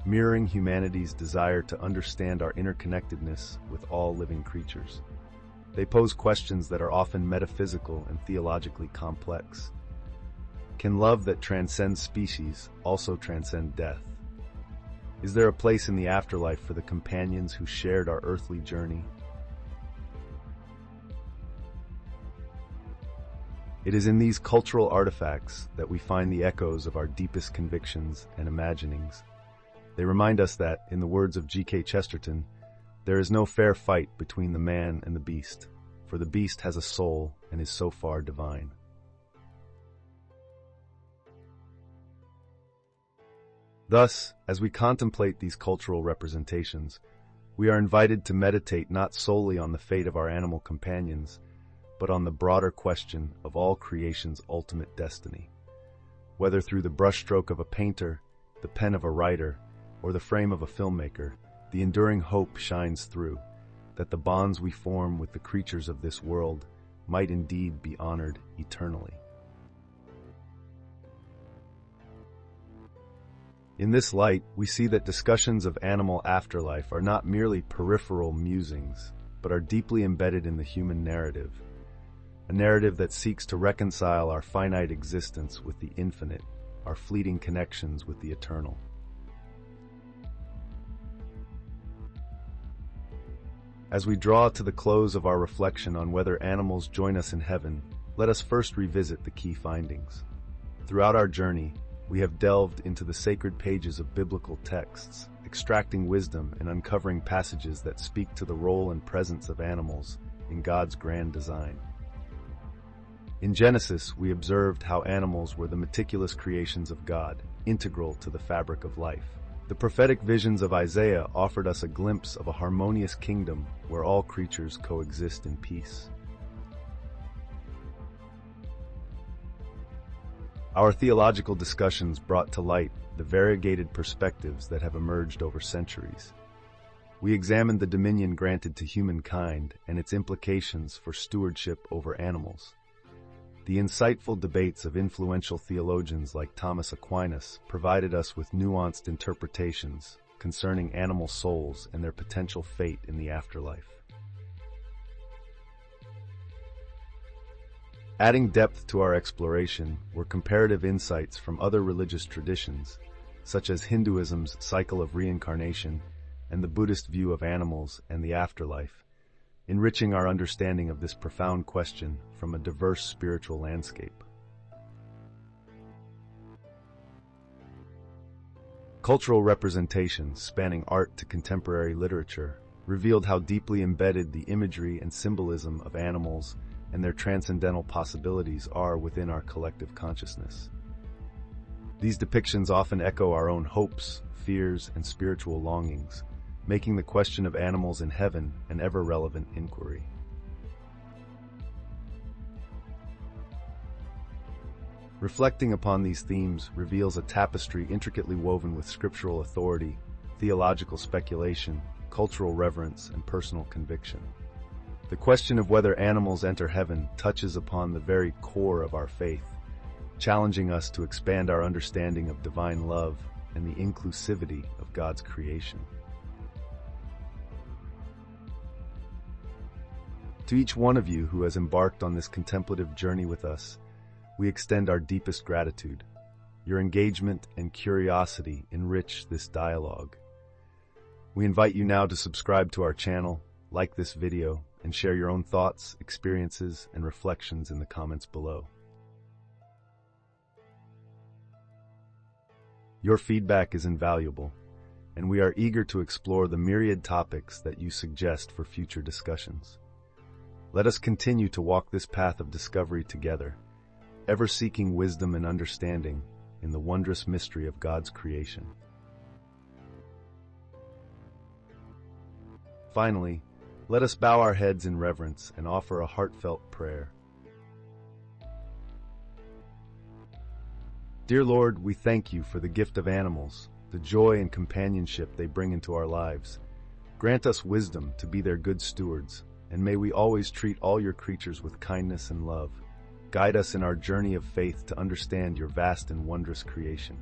mirroring humanity's desire to understand our interconnectedness with all living creatures. They pose questions that are often metaphysical and theologically complex. Can love that transcends species also transcend death? Is there a place in the afterlife for the companions who shared our earthly journey? It is in these cultural artifacts that we find the echoes of our deepest convictions and imaginings. They remind us that, in the words of G.K. Chesterton, there is no fair fight between the man and the beast, for the beast has a soul and is so far divine. Thus, as we contemplate these cultural representations, we are invited to meditate not solely on the fate of our animal companions, but on the broader question of all creation's ultimate destiny. Whether through the brushstroke of a painter, the pen of a writer, or the frame of a filmmaker, the enduring hope shines through, that the bonds we form with the creatures of this world might indeed be honored eternally. In this light, we see that discussions of animal afterlife are not merely peripheral musings, but are deeply embedded in the human narrative, a narrative that seeks to reconcile our finite existence with the infinite, our fleeting connections with the eternal. As we draw to the close of our reflection on whether animals join us in heaven, let us first revisit the key findings. Throughout our journey, we have delved into the sacred pages of biblical texts, extracting wisdom and uncovering passages that speak to the role and presence of animals in God's grand design. In Genesis, we observed how animals were the meticulous creations of God, integral to the fabric of life. The prophetic visions of Isaiah offered us a glimpse of a harmonious kingdom where all creatures coexist in peace. Our theological discussions brought to light the variegated perspectives that have emerged over centuries. We examined the dominion granted to humankind and its implications for stewardship over animals. The insightful debates of influential theologians like Thomas Aquinas provided us with nuanced interpretations concerning animal souls and their potential fate in the afterlife. Adding depth to our exploration were comparative insights from other religious traditions, such as Hinduism's cycle of reincarnation and the Buddhist view of animals and the afterlife, enriching our understanding of this profound question from a diverse spiritual landscape. Cultural representations spanning art to contemporary literature revealed how deeply embedded the imagery and symbolism of animals and their transcendental possibilities are within our collective consciousness. These depictions often echo our own hopes, fears, and spiritual longings, making the question of animals in heaven an ever-relevant inquiry. Reflecting upon these themes reveals a tapestry intricately woven with scriptural authority, theological speculation, cultural reverence, and personal conviction. The question of whether animals enter heaven touches upon the very core of our faith, challenging us to expand our understanding of divine love and the inclusivity of God's creation. To each one of you who has embarked on this contemplative journey with us, we extend our deepest gratitude. Your engagement and curiosity enrich this dialogue. We invite you now to subscribe to our channel, like this video, and share your own thoughts, experiences, and reflections in the comments below. Your feedback is invaluable, and we are eager to explore the myriad topics that you suggest for future discussions. Let us continue to walk this path of discovery together, ever seeking wisdom and understanding in the wondrous mystery of God's creation. Finally, let us bow our heads in reverence and offer a heartfelt prayer. Dear Lord, we thank you for the gift of animals, the joy and companionship they bring into our lives. Grant us wisdom to be their good stewards, and may we always treat all your creatures with kindness and love. Guide us in our journey of faith to understand your vast and wondrous creation.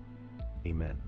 Amen.